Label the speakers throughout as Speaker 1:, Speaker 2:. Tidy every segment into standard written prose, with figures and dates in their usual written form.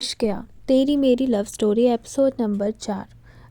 Speaker 1: क्या तेरी मेरी लव स्टोरी एपिसोड नंबर 4।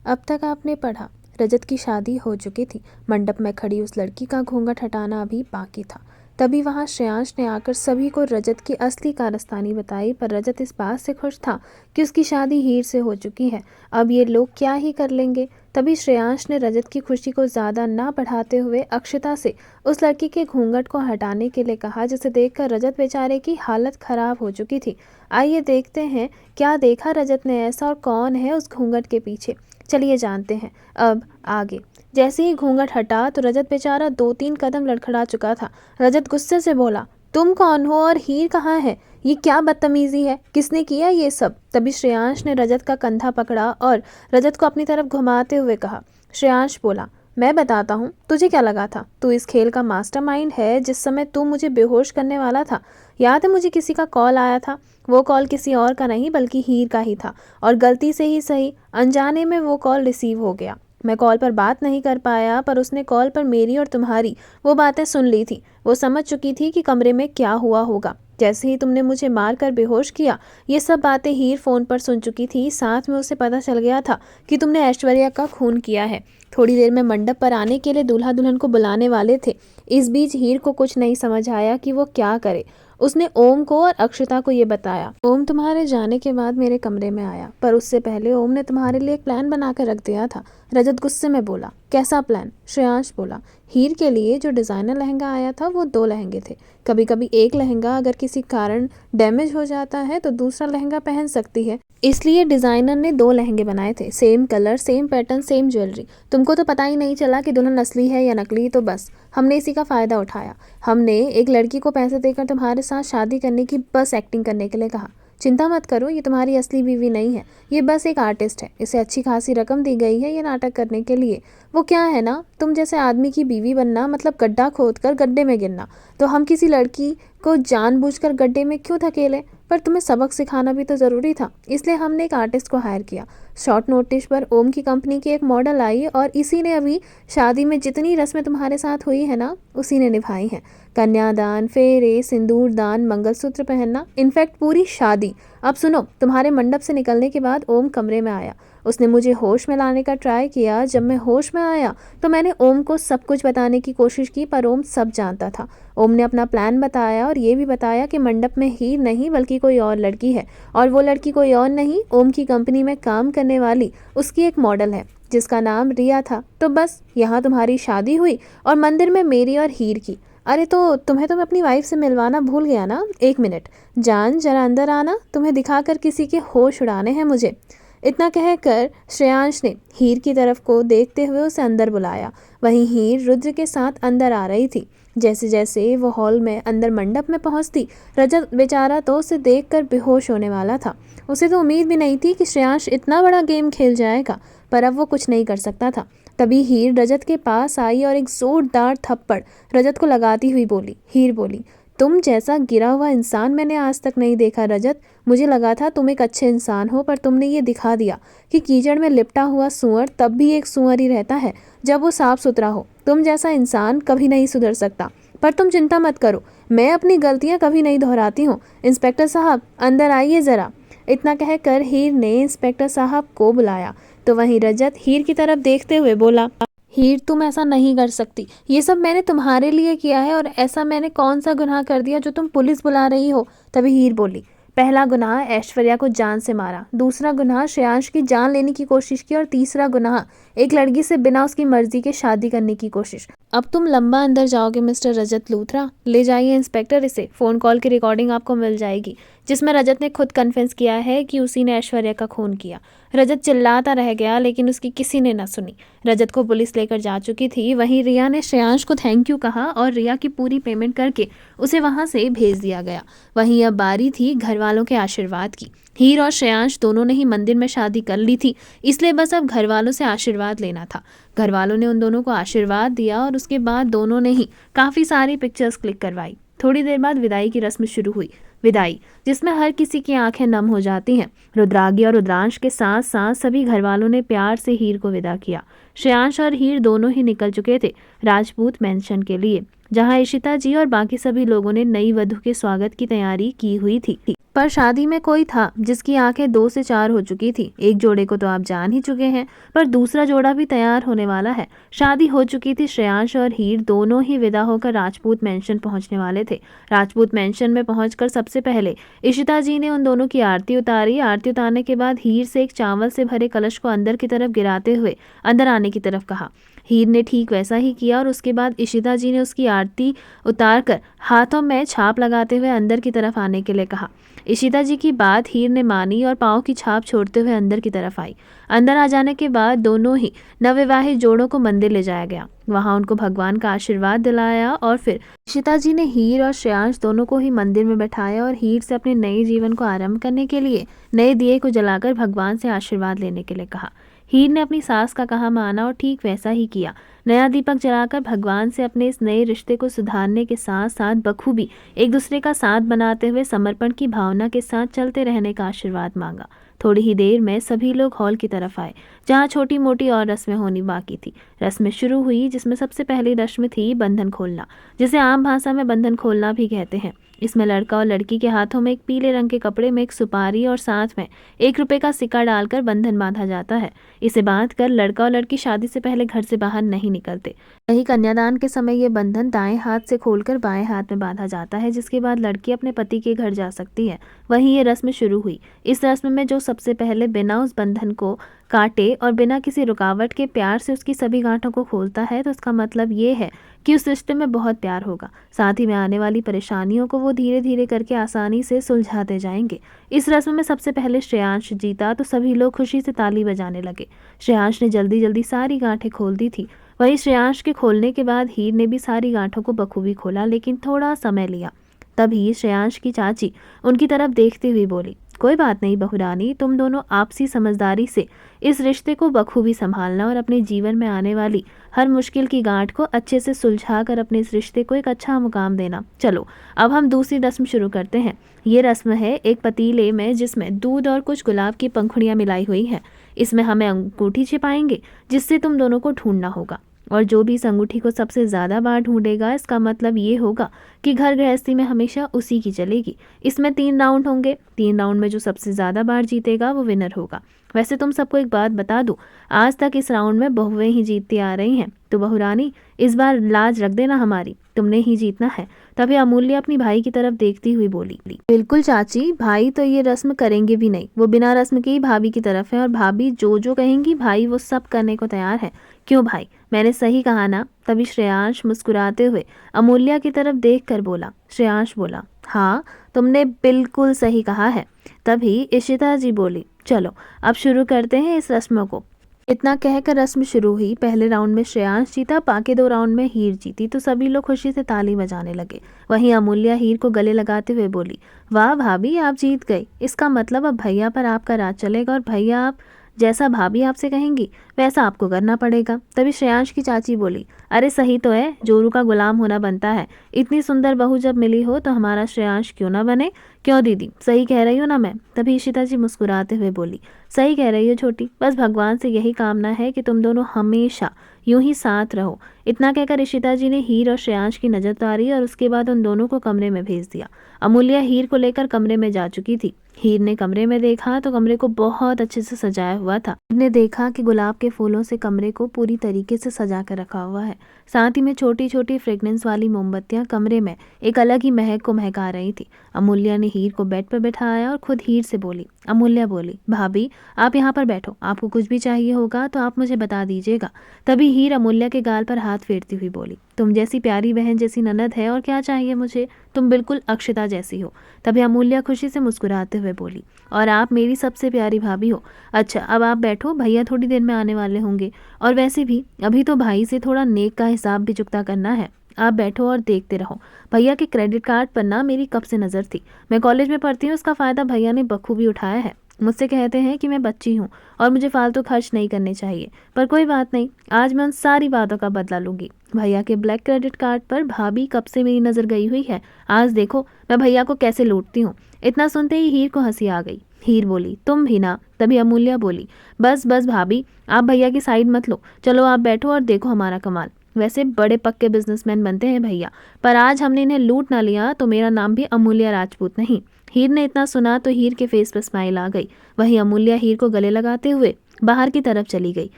Speaker 1: अब तक आपने पढ़ा। रजत की शादी हो चुकी थी। मंडप में खड़ी उस लड़की का घूंघट हटाना अभी बाकी था। तभी वहां श्रेयांश ने आकर सभी को रजत की असली कारस्तानी बताई। पर रजत इस बात से खुश था कि उसकी शादी हीर से हो चुकी है। अब ये लोग क्या ही कर लेंगे। तभी श्रेयांश ने रजत की खुशी को ज़्यादा ना बढ़ाते हुए अक्षता से उस लड़की के घूंघट को हटाने के लिए कहा, जिसे देखकर रजत बेचारे की हालत खराब हो चुकी थी। आइए देखते हैं क्या देखा रजत ने ऐसा और कौन है उस घूंघट के पीछे। चलिए जानते हैं अब आगे। जैसे ही घूंघट हटा तो रजत बेचारा 2-3 कदम लड़खड़ा चुका था। रजत गुस्से से बोला, तुम कौन हो और हीर कहाँ है? ये क्या बदतमीजी है? किसने किया ये सब? तभी श्रेयांश ने रजत का कंधा पकड़ा और रजत को अपनी तरफ घुमाते हुए कहा। श्रेयांश बोला, मैं बताता हूँ, तुझे क्या लगा था तू इस खेल का मास्टरमाइंड है? जिस समय तू मुझे बेहोश करने वाला था, याद है मुझे किसी का कॉल आया था। वो कॉल किसी और का नहीं बल्कि हीर का ही था और गलती से ही सही अनजाने में वो कॉल रिसीव हो गया। मैं कॉल पर बात नहीं कर पाया, पर उसने कॉल पर मेरी और तुम्हारी वो बातें सुन ली थी। वो समझ चुकी थी कि कमरे में क्या हुआ होगा। जैसे ही तुमने मुझे मार कर बेहोश किया, ये सब बातें हीर फ़ोन पर सुन चुकी थी। साथ में उसे पता चल गया था कि तुमने ऐश्वर्या का खून किया है। थोड़ी देर में मंडप पर आने के लिए दूल्हा दुल्हन को बुलाने वाले थे। इस बीच हीर को कुछ नहीं समझ आया कि वो क्या करे। उसने ओम को और अक्षता को ये बताया, ओम तुम्हारे जाने के बाद मेरे कमरे में आया, पर उससे पहले ओम ने तुम्हारे लिए एक प्लान बनाकर रख दिया था। रजत गुस्से में बोला, कैसा प्लान? श्रेयांश बोला, हीर के लिए जो डिज़ाइनर लहंगा आया था वो 2 लहंगे थे। कभी कभी एक लहंगा अगर किसी कारण डैमेज हो जाता है तो दूसरा लहंगा पहन सकती है, इसलिए डिज़ाइनर ने 2 लहंगे बनाए थे। Same colour, same pattern, same jewellery. तुमको तो पता ही नहीं चला कि दुल्हन असली है या नकली, तो बस हमने इसी का फ़ायदा उठाया। हमने एक लड़की को पैसे देकर तुम्हारे साथ शादी करने की बस एक्टिंग करने के लिए कहा। चिंता मत करो, ये तुम्हारी असली बीवी नहीं है, ये बस एक आर्टिस्ट है। इसे अच्छी खासी रकम दी गई है ये नाटक करने के लिए। वो क्या है ना, तुम जैसे आदमी की बीवी बनना मतलब गड्ढा खोदकर गड्ढे में गिरना। तो हम किसी लड़की को जानबूझकर गड्ढे में क्यों धकेलें? पर तुम्हें सबक सिखाना भी तो ज़रूरी था, इसलिए हमने एक आर्टिस्ट को हायर किया। शॉर्ट नोटिस पर ओम की कंपनी की एक मॉडल आई और इसी ने अभी शादी में जितनी रस्में तुम्हारे साथ हुई है ना, उसी ने निभाई हैं। कन्यादान, फेरे, सिंदूर दान, मंगलसूत्र पहनना, इनफैक्ट पूरी शादी। अब सुनो, तुम्हारे मंडप से निकलने के बाद ओम कमरे में आया। उसने मुझे होश में लाने का ट्राई किया। जब मैं होश में आया तो मैंने ओम को सब कुछ बताने की कोशिश की, पर ओम सब जानता था। ओम ने अपना प्लान बताया और ये भी बताया कि मंडप में हीर नहीं बल्कि कोई और लड़की है, और वो लड़की कोई और नहीं, ओम की कंपनी में काम करने वाली उसकी एक मॉडल है जिसका नाम रिया था। तो बस यहाँ तुम्हारी शादी हुई और मंदिर में मेरी और हीर की। अरे तो तुम्हें तो मैं अपनी वाइफ से मिलवाना भूल गया ना। 1 मिनट जान, जरा अंदर आना, तुम्हें दिखाकर किसी के होश उड़ाने हैं मुझे। इतना कहकर श्रेयांश ने हीर की तरफ को देखते हुए उसे अंदर बुलाया। वहीं हीर रुद्र के साथ अंदर आ रही थी। जैसे जैसे वो हॉल में अंदर मंडप में पहुंचती, रजत बेचारा तो उसे देखकर बेहोश होने वाला था। उसे तो उम्मीद भी नहीं थी कि श्रेयांश इतना बड़ा गेम खेल जाएगा, पर अब वो कुछ नहीं कर सकता था। तभी हीर रजत के पास आई और एक जोरदार थप्पड़ रजत को लगाती हुई बोली। हीर बोली, तुम जैसा गिरा हुआ इंसान मैंने आज तक नहीं देखा रजत। मुझे लगा था तुम एक अच्छे इंसान हो, पर तुमने ये दिखा दिया कि कीचड़ में लिपटा हुआ सूअर तब भी एक सूअर ही रहता है जब वो साफ सुथरा हो। तुम जैसा इंसान कभी नहीं सुधर सकता। पर तुम चिंता मत करो, मैं अपनी गलतियां कभी नहीं दोहराती हूँ। इंस्पेक्टर साहब अंदर आइए ज़रा। इतना कहकर हीर ने इंस्पेक्टर साहब को बुलाया। तो वहीं रजत हीर की तरफ देखते हुए बोला, हीर तुम ऐसा नहीं कर सकती। ये सब मैंने तुम्हारे लिए किया है, और ऐसा मैंने कौन सा गुनाह कर दिया जो तुम पुलिस बुला रही हो? तभी हीर बोली, पहला गुनाह ऐश्वर्या को जान से मारा, दूसरा गुनाह श्रेयांश की जान लेने की कोशिश की, और तीसरा गुनाह एक लड़की से बिना उसकी मर्जी के शादी करने की कोशिश। अब तुम लंबा अंदर जाओगे मिस्टर रजत लूथरा। ले जाइए इंस्पेक्टर इसे। फ़ोन कॉल की रिकॉर्डिंग आपको मिल जाएगी जिसमें रजत ने खुद कन्फेस किया है कि उसी ने ऐश्वर्या का खून किया। रजत चिल्लाता रह गया, लेकिन उसकी किसी ने न सुनी। रजत को पुलिस लेकर जा चुकी थी। वहीं रिया ने श्रेयांश को थैंक यू कहा और रिया की पूरी पेमेंट करके उसे वहां से भेज दिया गया। वहीं अब बारी थी घर वालों के आशीर्वाद की। हीर और श्रेयांश दोनों ने ही मंदिर में शादी कर ली थी, इसलिए बस अब घर वालों से आशीर्वाद लेना था। घर वालों ने उन दोनों को आशीर्वाद दिया और उसके बाद दोनों ने ही काफ़ी सारी पिक्चर्स क्लिक करवाई। थोड़ी देर बाद विदाई की रस्म शुरू हुई। विदाई जिसमें हर किसी की आंखें नम हो जाती हैं। रुद्रागी और रुद्रांश के साथ साथ सभी घर वालों ने प्यार से हीर को विदा किया। श्रेयांश और हीर दोनों ही निकल चुके थे राजपूत मैंशन के लिए, जहां इशिता जी और बाकी सभी लोगों ने नई वधू के स्वागत की तैयारी की हुई थी। पर शादी में कोई था जिसकी आंखें 2 से 4 हो चुकी थी। एक जोड़े को तो आप जान ही चुके हैं, पर दूसरा जोड़ा भी तैयार होने वाला है। शादी हो चुकी थी। श्रेयांश और हीर दोनों ही विदा होकर राजपूत मेंशन पहुंचने वाले थे। राजपूत मेंशन में पहुंचकर सबसे पहले इशिता जी ने उन दोनों की आरती उतारी। आरती उतारने के बाद हीर से एक चावल से भरे कलश को अंदर की तरफ गिराते हुए अंदर आने की तरफ कहा। हीर ने ठीक वैसा ही किया और उसके बाद इशिता जी ने उसकी आरती उतारकर हाथों में छाप लगाते हुए अंदर की तरफ आने के लिए कहा। इशिता जी की बात हीर ने मानी और पाँव की छाप छोड़ते हुए अंदर की तरफ आई। अंदर आ जाने के बाद दोनों ही नवविवाहित जोड़ों को मंदिर ले जाया गया। वहां उनको भगवान का आशीर्वाद दिलाया और फिर इशिता जी ने हीर और श्रेयांश दोनों को ही मंदिर में बैठाया और हीर से अपने नए जीवन को आरंभ करने के लिए नए दिए को जलाकर भगवान से आशीर्वाद लेने के लिए कहा। हीर ने अपनी सास का कहा माना और ठीक वैसा ही किया। नया दीपक जलाकर भगवान से अपने इस नए रिश्ते को सुधारने के साथ साथ बखूबी एक दूसरे का साथ बनाते हुए समर्पण की भावना के साथ चलते रहने का आशीर्वाद मांगा। थोड़ी ही देर में सभी लोग हॉल की तरफ आए, जहाँ छोटी मोटी और रस्में होनी बाकी थी। रस्में शुरू हुई, जिसमें सबसे पहली रस्म थी बंधन खोलना, जिसे आम भाषा में बंधन खोलना भी कहते हैं। इसमें लड़का और लड़की के हाथों में एक पीले रंग के कपड़े में एक सुपारी और साथ में 1 रुपए का सिक्का डालकर बंधन बांधा जाता है। इसे बांध कर लड़का और लड़की शादी से पहले घर से बाहर नहीं निकलते। वहीं कन्यादान के समय ये बंधन दाएं हाथ से खोलकर बाएं हाथ में बांधा जाता है, जिसके बाद लड़की अपने पति के घर जा सकती है। वहीं ये रस्म शुरू हुई। इस रस्म में जो सबसे पहले बिना उस बंधन को काटे और बिना किसी रुकावट के प्यार से उसकी सभी गांठों को खोलता है, तो उसका मतलब ये है कि उस रिश्ते में बहुत प्यार होगा। साथ ही में आने वाली परेशानियों को वो धीरे धीरे करके आसानी से सुलझाते जाएंगे। इस रस्म में सबसे पहले श्रेयांश जीता तो सभी लोग खुशी से ताली बजाने लगे। श्रेयांश ने जल्दी जल्दी सारी गांठें खोल दी थी। वहीं श्रेयांश के खोलने के बाद हीर ने भी सारी गांठों को बखूबी खोला, लेकिन थोड़ा समय लिया। तभी श्रेयांश की चाची उनकी तरफ देखते हुए बोली, कोई बात नहीं बहू रानी, तुम दोनों आपसी समझदारी से इस रिश्ते को बखूबी संभालना और अपने जीवन में आने वाली हर मुश्किल की गांठ को अच्छे से सुलझा कर अपने इस रिश्ते को एक अच्छा मुकाम देना। चलो अब हम दूसरी रस्म शुरू करते हैं। ये रस्म है एक पतीले में जिसमें दूध और कुछ गुलाब की पंखुड़ियाँ मिलाई हुई हैं। इसमें हमें अंगूठी छिपाएंगे जिससे तुम दोनों को ढूंढना होगा, और जो भी इस अंगूठी को सबसे ज़्यादा बार ढूंढेगा, इसका मतलब ये होगा कि घर गृहस्थी में हमेशा उसी की चलेगी। इसमें 3 राउंड होंगे। 3 राउंड में जो सबसे ज़्यादा बार जीतेगा वो विनर होगा। वैसे तुम सबको एक बात बता दूं, आज तक इस राउंड में बहुएं ही जीतती आ रही हैं, तो बहू रानी इस बार लाज रख देना हमारी, तुमने ही जीतना है। तभी अमूल्य अपनी भाई की तरफ देखती हुई बोली, बिल्कुल चाची, भाई तो ये रस्म करेंगे भी नहीं। वो बिना रस्म के ही भाभी की तरफ है और भाभी जो जो कहेंगी भाई वो सब करने को तैयार है। क्यों भाई, मैंने सही कहा ना? तभी श्रेयांश मुस्कुराते हुए अमूल्या की तरफ देखकर बोला। श्रेयांश बोला, हाँ तुमने बिल्कुल सही कहा है। तभी इशिता जी बोली, चलो अब शुरू करते हैं इस रस्म को। इतना कहकर रस्म शुरू हुई। पहले राउंड में श्रेयांश जीता, बाकी 2 राउंड में हीर जीती, तो सभी लोग खुशी से ताली बजाने लगे। वहीं अमूल्या हीर को गले लगाते हुए बोली, वाह भाभी आप जीत गई। इसका मतलब अब भैया पर आपका राज चलेगा और भैया आप जैसा भाभी आपसे कहेंगी वैसा आपको करना पड़ेगा। तभी श्रेयांश की चाची बोली, अरे सही तो है, जोरू का गुलाम होना बनता है। इतनी सुंदर बहू जब मिली हो तो हमारा श्रेयांश क्यों ना बने? क्यों दीदी, सही कह रही हो ना मैं? तभी इशिता जी मुस्कुराते हुए बोली, सही कह रही हो छोटी, बस भगवान से यही कामना है कि तुम दोनों हमेशा यूं ही साथ रहो। इतना कहकर इशिता जी ने हीर और श्रेयांश की नजर उतारी और उसके बाद उन दोनों को कमरे में भेज दिया। अमूल्या हीर को लेकर कमरे में जा चुकी थी। हीर ने कमरे में देखा तो कमरे को बहुत अच्छे से सजाया हुआ था। ने देखा कि गुलाब के फूलों से कमरे को पूरी तरीके से सजा कर रखा हुआ है। साथ ही में छोटी छोटी फ्रेग्रेंस वाली मोमबत्तियां कमरे में एक अलग ही महक को महका रही थी। अमूल्या ने हीर को बेड पर बैठाया और खुद हीर से बोली, अमूल्या बोली, भाभी आप यहाँ पर बैठो, आपको कुछ भी चाहिए होगा तो आप मुझे बता दीजिएगा। तभी हीर अमूल्या के गाल पर हाथ फेरती हुई बोली, तुम जैसी प्यारी बहन जैसी ननद है और क्या चाहिए मुझे, तुम बिल्कुल अक्षता जैसी हो। तभी अमूल्या खुशी से मुस्कुराते हुए बोली, और आप मेरी सबसे प्यारी भाभी हो। अच्छा अब आप बैठो, भैया थोड़ी देर में आने वाले होंगे, और वैसे भी अभी तो भाई से थोड़ा नेक का हिसाब भी चुकता करना है। आप बैठो और देखते रहो। भैया के क्रेडिट कार्ड पर ना मेरी कब से नज़र थी। मैं कॉलेज में पढ़ती हूँ, उसका फ़ायदा भैया ने बखूबी उठाया है। मुझसे कहते हैं कि मैं बच्ची हूँ और मुझे फालतू खर्च नहीं करने चाहिए, पर कोई बात नहीं, आज मैं उन सारी बातों का बदला लूँगी। भैया के ब्लैक क्रेडिट कार्ड पर भाभी कब से मेरी नज़र गई हुई है, आज देखो मैं भैया को कैसे लूटती हूँ। इतना सुनते ही हीर को हंसी आ गई। हीर बोली, तुम भी ना? तभी अमूल्या बोली, बस बस भाभी आप भैया की साइड मत लो, चलो आप बैठो और देखो हमारा कमाल। वैसे बड़े पक्के बिजनेसमैन बनते हैं भैया, पर आज हमने इन्हें लूट ना लिया तो मेरा नाम भी अमूल्या राजपूत नहीं। हीर ने इतना सुना तो हीर के फेस पर स्माइल आ गई। वहीं अमूल्या हीर को गले लगाते हुए बाहर की तरफ चली गई।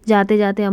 Speaker 1: जाते जाते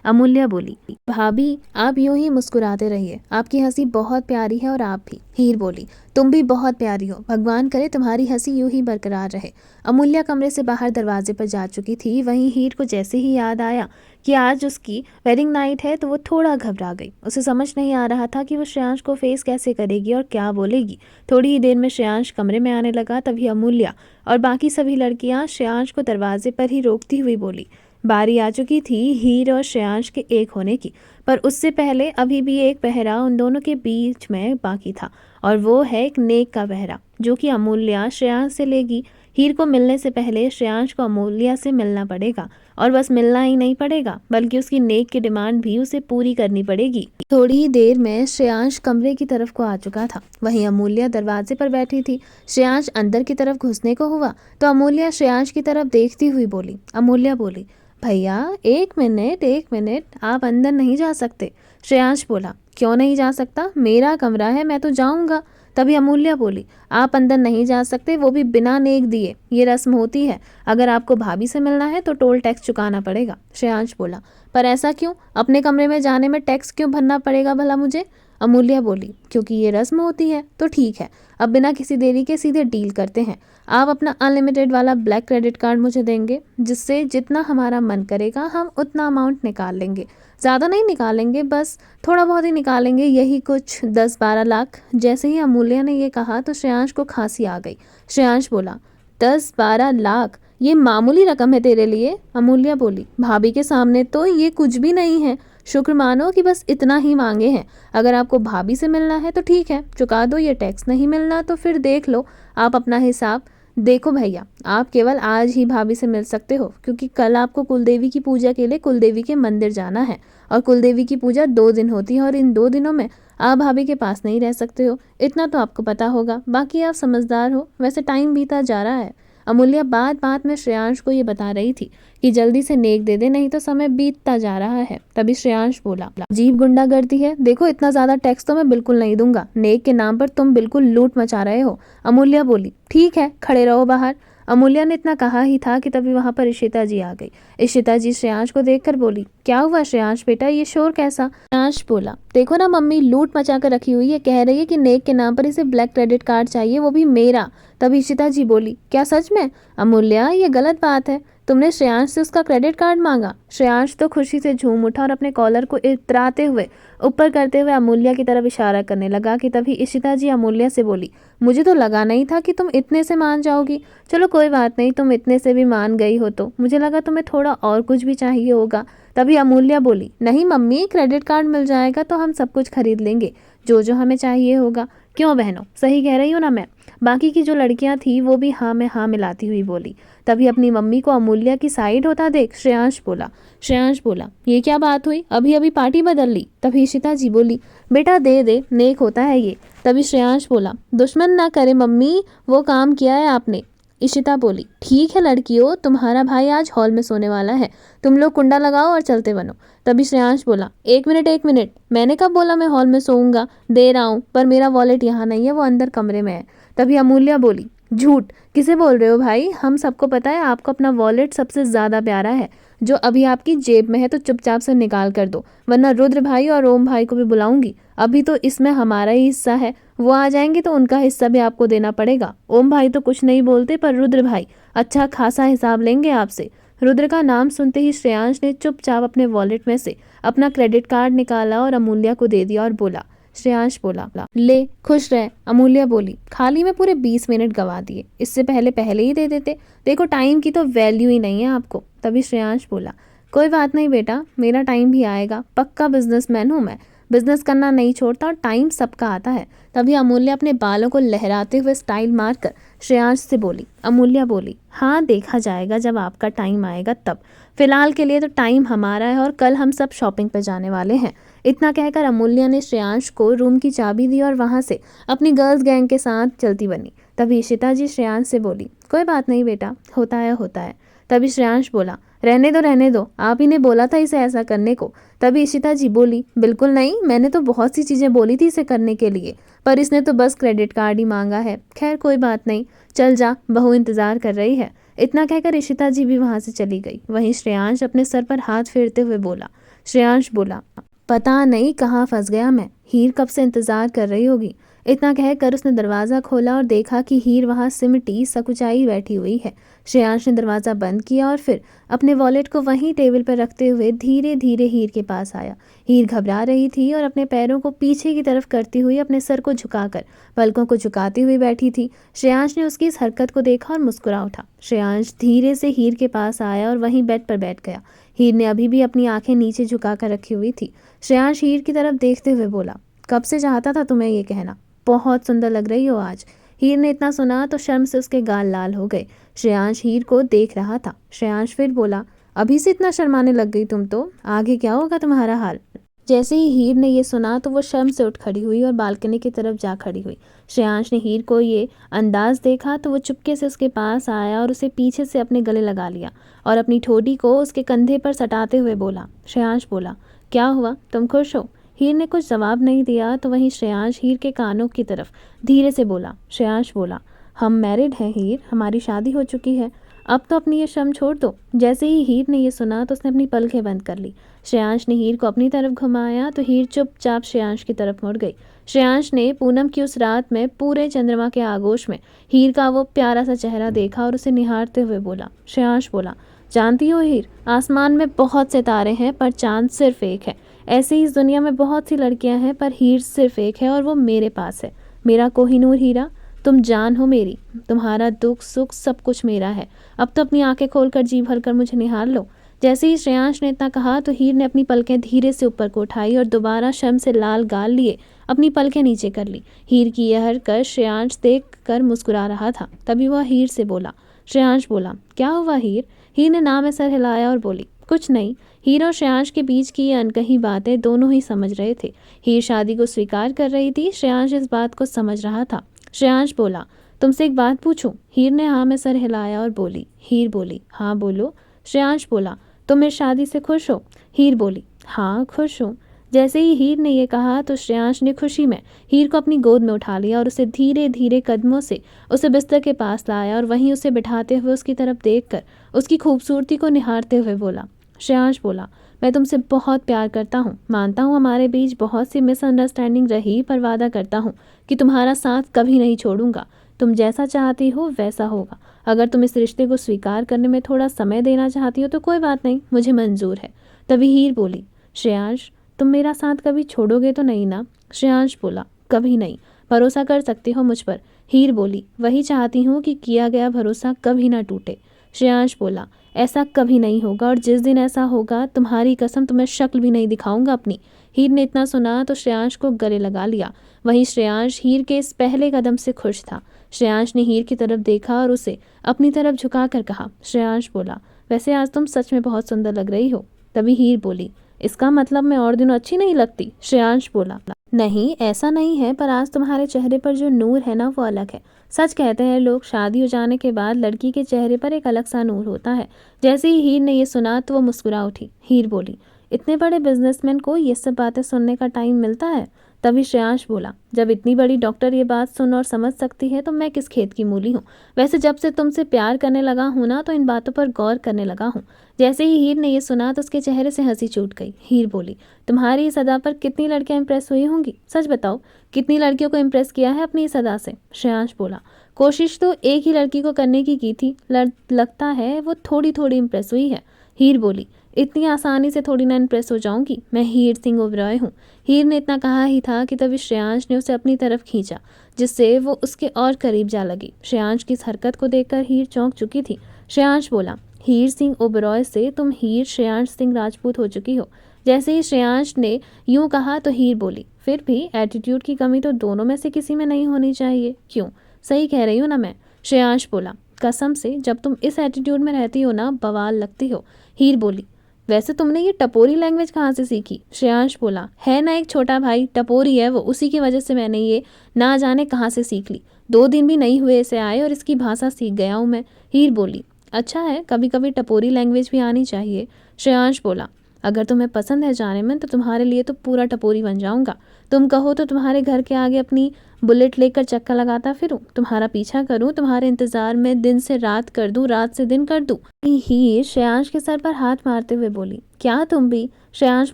Speaker 1: अमूल्या बोली, भाभी आप यूं ही मुस्कुराते रहिए, आपकी हंसी बहुत प्यारी है और आप भी। हीर बोली, तुम भी बहुत प्यारी हो, भगवान करे तुम्हारी हंसी यूं ही बरकरार रहे। अमूल्या कमरे से बाहर दरवाजे पर जा चुकी थी। वहीं हीर को जैसे ही याद आया कि आज उसकी वेडिंग नाइट है तो वो थोड़ा घबरा गई। उसे समझ नहीं आ रहा था कि वो श्रेयांश को फेस कैसे करेगी और क्या बोलेगी। थोड़ी ही देर में श्रेयांश कमरे में आने लगा। तभी अमूल्या और बाकी सभी लड़कियां श्रेयांश को दरवाजे पर ही रोकती हुई बोली। बारी आ चुकी थी हीर और श्रेयांश के एक होने की, पर उससे पहले अभी भी एक पहरा उन दोनों के बीच में बाकी था, और वो है एक नेक का पहरा जो कि अमूल्या श्रेयांश से लेगी। हीर को मिलने से पहले श्रेयांश को अमूल्या से मिलना पड़ेगा, और बस मिलना ही नहीं पड़ेगा बल्कि उसकी नेक की डिमांड भी उसे पूरी करनी पड़ेगी। थोड़ी ही देर में श्रेयांश कमरे की तरफ को आ चुका था। वहीं अमूल्या दरवाजे पर बैठी थी। श्रेयांश अंदर की तरफ घुसने को हुआ तो अमूल्या श्रेयांश की तरफ देखती हुई बोली। अमूल्या बोली, भैया एक मिनट, आप अंदर नहीं जा सकते। श्रेयांश बोला, क्यों नहीं जा सकता, मेरा कमरा है, मैं तो जाऊंगा। तभी अमूल्या बोली, आप अंदर नहीं जा सकते, वो भी बिना नेक दिए, ये रस्म होती है। अगर आपको भाभी से मिलना है तो टोल टैक्स चुकाना पड़ेगा। श्रेयांश बोला, पर ऐसा क्यों, अपने कमरे में जाने में टैक्स क्यों भरना पड़ेगा भला मुझे। अमूल्या बोली, क्योंकि ये रस्म होती है। तो ठीक है, अब बिना किसी देरी के सीधे डील करते हैं। आप अपना अनलिमिटेड वाला ब्लैक क्रेडिट कार्ड मुझे देंगे, जिससे जितना हमारा मन करेगा हम उतना अमाउंट निकाल लेंगे। ज़्यादा नहीं निकालेंगे, बस थोड़ा बहुत ही निकालेंगे, यही कुछ 10-12 लाख। जैसे ही अमूल्या ने ये कहा तो श्रेयांश को खांसी आ गई। श्रेयांश बोला, 10-12 लाख ये मामूली रकम है तेरे लिए। अमूल्या बोली, भाभी के सामने तो ये कुछ भी नहीं है, शुक्र मानो कि बस इतना ही मांगे हैं। अगर आपको भाभी से मिलना है तो ठीक है, चुका दो ये टैक्स, नहीं मिलना तो फिर देख लो आप अपना हिसाब। देखो भैया, आप केवल आज ही भाभी से मिल सकते हो, क्योंकि कल आपको कुलदेवी की पूजा के लिए कुलदेवी के मंदिर जाना है, और कुलदेवी की पूजा 2 दिन होती है, और इन 2 दिनों में आप भाभी के पास नहीं रह सकते हो। इतना तो आपको पता होगा, बाकी आप समझदार हो। वैसे टाइम बीता जा रहा है। अमूल्या बात बात में श्रेयांश को ये बता रही थी कि जल्दी से नेक दे दे, नहीं तो समय बीतता जा रहा है। तभी श्रेयांश बोला, अजीब गुंडागर्दी है, देखो इतना ज्यादा टैक्स तो मैं बिल्कुल नहीं दूंगा, नेक के नाम पर तुम बिल्कुल लूट मचा रहे हो। अमूल्या बोली, ठीक है, खड़े रहो बाहर। अमूल्या ने इतना कहा ही था कि तभी वहां पर इशिता जी आ गई। इशिता जी श्रेयांश को देखकर बोली, क्या हुआ श्रेयांश बेटा, ये शोर कैसा। श्रेयांश बोला, देखो ना मम्मी, लूट मचा कर रखी हुई है, कह रही है कि नेक के नाम पर इसे ब्लैक क्रेडिट कार्ड चाहिए, वो भी मेरा। तभी इशिता जी बोली, क्या सच में। अमूल्या, ये गलत बात है, तुमने श्रेयांश से उसका क्रेडिट कार्ड मांगा। श्रेयांश तो खुशी से झूम उठा और अपने कॉलर को इतराते हुए ऊपर करते हुए अमूल्या की तरफ इशारा करने लगा कि तभी इशिता जी अमूल्या से बोली, मुझे तो लगा नहीं था कि तुम इतने से मान जाओगी। चलो कोई बात नहीं, तुम इतने से भी मान गई हो तो मुझे लगा तुम्हें थोड़ा और कुछ भी चाहिए होगा। तभी अमूल्या बोली, नहीं मम्मी, क्रेडिट कार्ड मिल जाएगा तो हम सब कुछ खरीद लेंगे, जो जो हमें चाहिए होगा। क्यों बहनों, सही कह रही हूँ ना मैं। बाकी की जो लड़कियां थी वो भी हाँ में हाँ मिलाती हुई बोली। तभी अपनी मम्मी को अमूल्या की साइड होता देख श्रेयांश बोला, ये क्या बात हुई, अभी अभी पार्टी बदल ली। तभी इशिता जी बोली, बेटा दे दे, नेक होता है ये। तभी श्रेयांश बोला, दुश्मन ना करे मम्मी, वो काम किया है आपने। इशिता बोली, ठीक है लड़कियों, तुम्हारा भाई आज हॉल में सोने वाला है, तुम लोग कुंडा लगाओ और चलते बनो। तभी श्रेयांश बोला, एक मिनट, मैंने कब बोला मैं हॉल में सोऊंगा, दे रहा हूँ, पर मेरा वॉलेट यहाँ नहीं है, वो अंदर कमरे में है। तभी अमूल्या बोली, झूठ किसे बोल रहे हो भाई, हम सबको पता है आपको अपना वॉलेट सबसे ज्यादा प्यारा है, जो अभी आपकी जेब में है, तो चुपचाप से निकाल कर दो, वरना रुद्र भाई और ओम भाई को भी बुलाऊंगी। अभी तो इसमें हमारा ही हिस्सा है, वो आ जाएंगे तो उनका हिस्सा भी आपको देना पड़ेगा। ओम भाई तो कुछ नहीं बोलते, पर रुद्र भाई अच्छा खासा हिसाब लेंगे आपसे। रुद्र का नाम सुनते ही श्रेयांश ने चुपचाप अपने वॉलेट में से अपना क्रेडिट कार्ड निकाला और अमूल्या को दे दिया और बोला। श्रेयांश बोला, ले खुश रहे। अमूल्या बोली, खाली में पूरे 20 मिनट गवा दिए, इससे पहले ही दे देते, देखो टाइम की तो वैल्यू ही नहीं है आपको। तभी श्रेयांश बोला, कोई बात नहीं बेटा, मेरा टाइम भी आएगा, पक्का बिजनेसमैन हूँ मैं, बिजनेस करना नहीं छोड़ता और टाइम सबका आता है। तभी अमूल्या अपने बालों को लहराते हुए स्टाइल मारकर श्रेयांश से बोली। अमूल्या बोली, हाँ देखा जाएगा जब आपका टाइम आएगा तब, फिलहाल के लिए तो टाइम हमारा है और कल हम सब शॉपिंग पर जाने वाले हैं। इतना कहकर अमूल्या ने श्रेयांश को रूम की चाबी दी और वहां से अपनी गर्ल्स गैंग के साथ चलती बनी। तभी इशिता जी श्रेयांश से बोली, कोई बात नहीं बेटा, होता है। तभी श्रेयांश बोला, रहने दो, आप ही ने बोला था इसे ऐसा करने को। तभी इशिता जी बोली, बिल्कुल नहीं, मैंने तो बहुत सी चीज़ें बोली थी इसे करने के लिए, पर इसने तो बस क्रेडिट कार्ड ही मांगा है। खैर कोई बात नहीं, चल जा, बहू इंतज़ार कर रही है। इतना कहकर इशिता जी भी वहाँ से चली गई। वहीं श्रेयांश अपने सर पर हाथ फेरते हुए बोला। श्रेयांश बोला, पता नहीं कहाँ फंस गया मैं, हीर कब से इंतज़ार कर रही होगी। इतना कहकर उसने दरवाज़ा खोला और देखा कि हीर वहाँ सिमटी सकुचाई बैठी हुई है। श्रेयांश ने दरवाज़ा बंद किया और फिर अपने वॉलेट को वहीं टेबल पर रखते हुए धीरे धीरे हीर के पास आया। हीर घबरा रही थी और अपने पैरों को पीछे की तरफ करती हुई अपने सर को झुकाकर पलकों को झुकाती हुई बैठी थी। श्रेयांश ने उसकी इस हरकत को देखा और मुस्कुरा उठा। श्रेयांश धीरे से हीर के पास आया और वहीं बेड पर बैठ गया। हीर ने अभी भी अपनी आंखें नीचे झुकाकर रखी हुई थी। श्रेयांश हीर की तरफ देखते हुए बोला, कब से चाहता था तुम्हें ये कहना, बहुत सुंदर लग रही हो आज। हीर ने इतना सुना तो शर्म से उसके गाल लाल हो गए। श्रेयांश हीर को देख रहा था। श्रेयांश फिर बोला, अभी से इतना शर्माने लग गई तुम तो, आगे क्या होगा तुम्हारा हाल। जैसे ही हीर ने ये सुना तो वो शर्म से उठ खड़ी हुई और बालकनी की तरफ जा खड़ी हुई। श्रेयांश ने हीर को ये अंदाज देखा तो वो चुपके से उसके पास आया और उसे पीछे से अपने गले लगा लिया और अपनी ठोडी को उसके कंधे पर सटाते हुए बोला। श्रेयांश बोला, क्या हुआ, तुम खुश हो। हीर ने कुछ जवाब नहीं दिया तो वहीं श्रेयांश हीर के कानों की तरफ धीरे से बोला। श्रेयांश बोला, हम मैरिड हैं हीर, हमारी शादी हो चुकी है, अब तो अपनी ये शर्म छोड़ दो। जैसे ही हीर ने ये सुना तो उसने अपनी पलकें बंद कर ली। श्रेयांश ने हीर को अपनी तरफ घुमाया तो हीर चुपचाप श्रेयांश की तरफ मुड़ गई। श्रेयांश ने पूनम की उस रात में पूरे चंद्रमा के आगोश में हीर का वो प्यारा सा चेहरा देखा और उसे निहारते हुए बोला। श्रेयांश बोला, जानती हो हीर, आसमान में बहुत से तारे हैं पर चांद सिर्फ एक है। ऐसे ही इस दुनिया में बहुत सी लड़कियां हैं पर हीर सिर्फ एक है और वो मेरे पास है। मेरा कोहिनूर हीरा, तुम जान हो मेरी, तुम्हारा दुख सुख सब कुछ मेरा है। अब तो अपनी आंखें खोलकर जी भरकर मुझे निहार लो। जैसे ही श्रेयांश ने इतना कहा तो हीर ने अपनी पलकें धीरे से ऊपर को उठाई और दोबारा शर्म से लाल गाल लिए अपनी पलकें नीचे कर ली। हीर की यह हरकत श्रेयांश देख कर मुस्कुरा रहा था। तभी वह हीर से बोला। श्रेयांश बोला, क्या हुआ हीर। हीर ने ना में सर हिलाया और बोली, कुछ नहीं। हीर और श्रेयांश के बीच की ये अनकही बातें दोनों ही समझ रहे थे। हीर शादी को स्वीकार कर रही थी, श्रेयांश इस बात को समझ रहा था। श्रेयांश बोला, तुमसे एक बात पूछूं। हीर ने हाँ में सर हिलाया और बोली। हीर बोली, हाँ बोलो। श्रेयांश बोला, तुम इस शादी से खुश हो। हीर बोली, हाँ खुश हूँ। जैसे ही हीर ने यह कहा तो श्रेयांश ने खुशी में हीर को अपनी गोद में उठा लिया और उसे धीरे धीरे कदमों से उसे बिस्तर के पास लाया और वहीं उसे बिठाते हुए उसकी तरफ देखकर उसकी खूबसूरती को निहारते हुए बोला। श्रेयांश बोला, मैं तुमसे बहुत प्यार करता हूँ, मानता हूँ हमारे बीच बहुत सी मिसअंडरस्टैंडिंग रही, पर वादा करता हूँ कि तुम्हारा साथ कभी नहीं छोड़ूंगा। तुम जैसा चाहती हो वैसा होगा। अगर तुम इस रिश्ते को स्वीकार करने में थोड़ा समय देना चाहती हो तो कोई बात नहीं, मुझे मंजूर है। तभी हीर बोली, श्रेयांश, तुम मेरा साथ कभी छोड़ोगे तो नहीं ना। श्रेयांश बोला, कभी नहीं, भरोसा कर सकती हो मुझ पर। हीर बोली, वही चाहती हूँ कि किया गया भरोसा कभी ना टूटे। श्रेयांश बोला, ऐसा कभी नहीं होगा और जिस दिन ऐसा होगा तुम्हारी कसम तुम्हें शक्ल भी नहीं दिखाऊंगा अपनी। हीर ने इतना सुना तो श्रेयांश को गले लगा लिया। वहीं श्रेयांश हीर के इस पहले कदम से खुश था। श्रेयांश ने हीर की तरफ देखा और उसे अपनी तरफ झुकाकर कहा। श्रेयांश बोला, वैसे आज तुम सच में बहुत सुंदर लग रही हो। तभी हीर बोली, इसका मतलब मैं और दिनों अच्छी नहीं लगती। श्रेयांश बोला, नहीं ऐसा नहीं है, पर आज तुम्हारे चेहरे पर जो नूर है ना वो अलग है। सच कहते हैं लोग, शादी हो जाने के बाद लड़की के चेहरे पर एक अलग सा नूर होता है। जैसे ही हीर ने ये सुना तो वो मुस्कुरा उठी। हीर बोली, इतने बड़े बिजनेसमैन को ये सब बातें सुनने का टाइम मिलता है। तभी श्रेयांश बोला, जब इतनी बड़ी डॉक्टर ये बात सुन और समझ सकती है तो मैं किस खेत की मूली हूँ। वैसे जब से तुमसे प्यार करने लगा हूँ ना तो इन बातों पर गौर करने लगा हूँ। जैसे ही हीर ने ये सुना तो उसके चेहरे से हंसी छूट गई। हीर बोली, तुम्हारी इस अदा पर कितनी लड़कियां इंप्रेस हुई होंगी, सच बताओ, कितनी लड़कियों को इंप्रेस किया है अपनी इस अदा से। श्रेयांश बोला, कोशिश तो एक ही लड़की को करने की थी, लगता है वो थोड़ी थोड़ी इंप्रेस हुई है। हीर बोली, इतनी आसानी से थोड़ी ना इंप्रेस हो जाऊंगी, मैं हीर सिंह ओबरॉय हूँ। हीर ने इतना कहा ही था कि तभी श्रेयांश ने उसे अपनी तरफ खींचा, जिससे वो उसके और करीब जा लगी। श्रेयांश की इस हरकत को देखकर हीर चौंक चुकी थी। श्रेयांश बोला, हीर सिंह ओबरॉय से तुम हीर श्रेयांश सिंह राजपूत हो चुकी हो। जैसे ही श्रेयांश ने यूं कहा तो हीर बोली, फिर भी एटीट्यूड की कमी तो दोनों में से किसी में नहीं होनी चाहिए, क्यों, सही कह रही हूँ ना मैं। श्रेयांश बोला, कसम से जब तुम इस एटीट्यूड में रहती हो ना बवाल लगती हो। हीर बोली, वैसे तुमने ये टपोरी लैंग्वेज कहाँ से सीखी। श्रेयांश बोला, है ना एक छोटा भाई, टपोरी है वो, उसी की वजह से मैंने ये ना जाने कहाँ से सीख ली। 2 दिन भी नहीं हुए इसे आए और इसकी भाषा सीख गया हूँ मैं। हीर बोली, अच्छा है, कभी कभी टपोरी लैंग्वेज भी आनी चाहिए। श्रेयांश बोला, अगर तुम्हें पसंद है जाने में तो तुम्हारे लिए तो पूरा टपोरी बन जाऊंगा। तुम कहो तो तुम्हारे घर के आगे अपनी बुलेट लेकर चक्का लगाता फिरूं, तुम्हारा पीछा करूं, तुम्हारे इंतजार में दिन से रात कर दूं, रात से दिन कर दूं। ही श्रेयांश के सर पर हाथ मारते हुए बोली, क्या तुम भी? श्रेयांश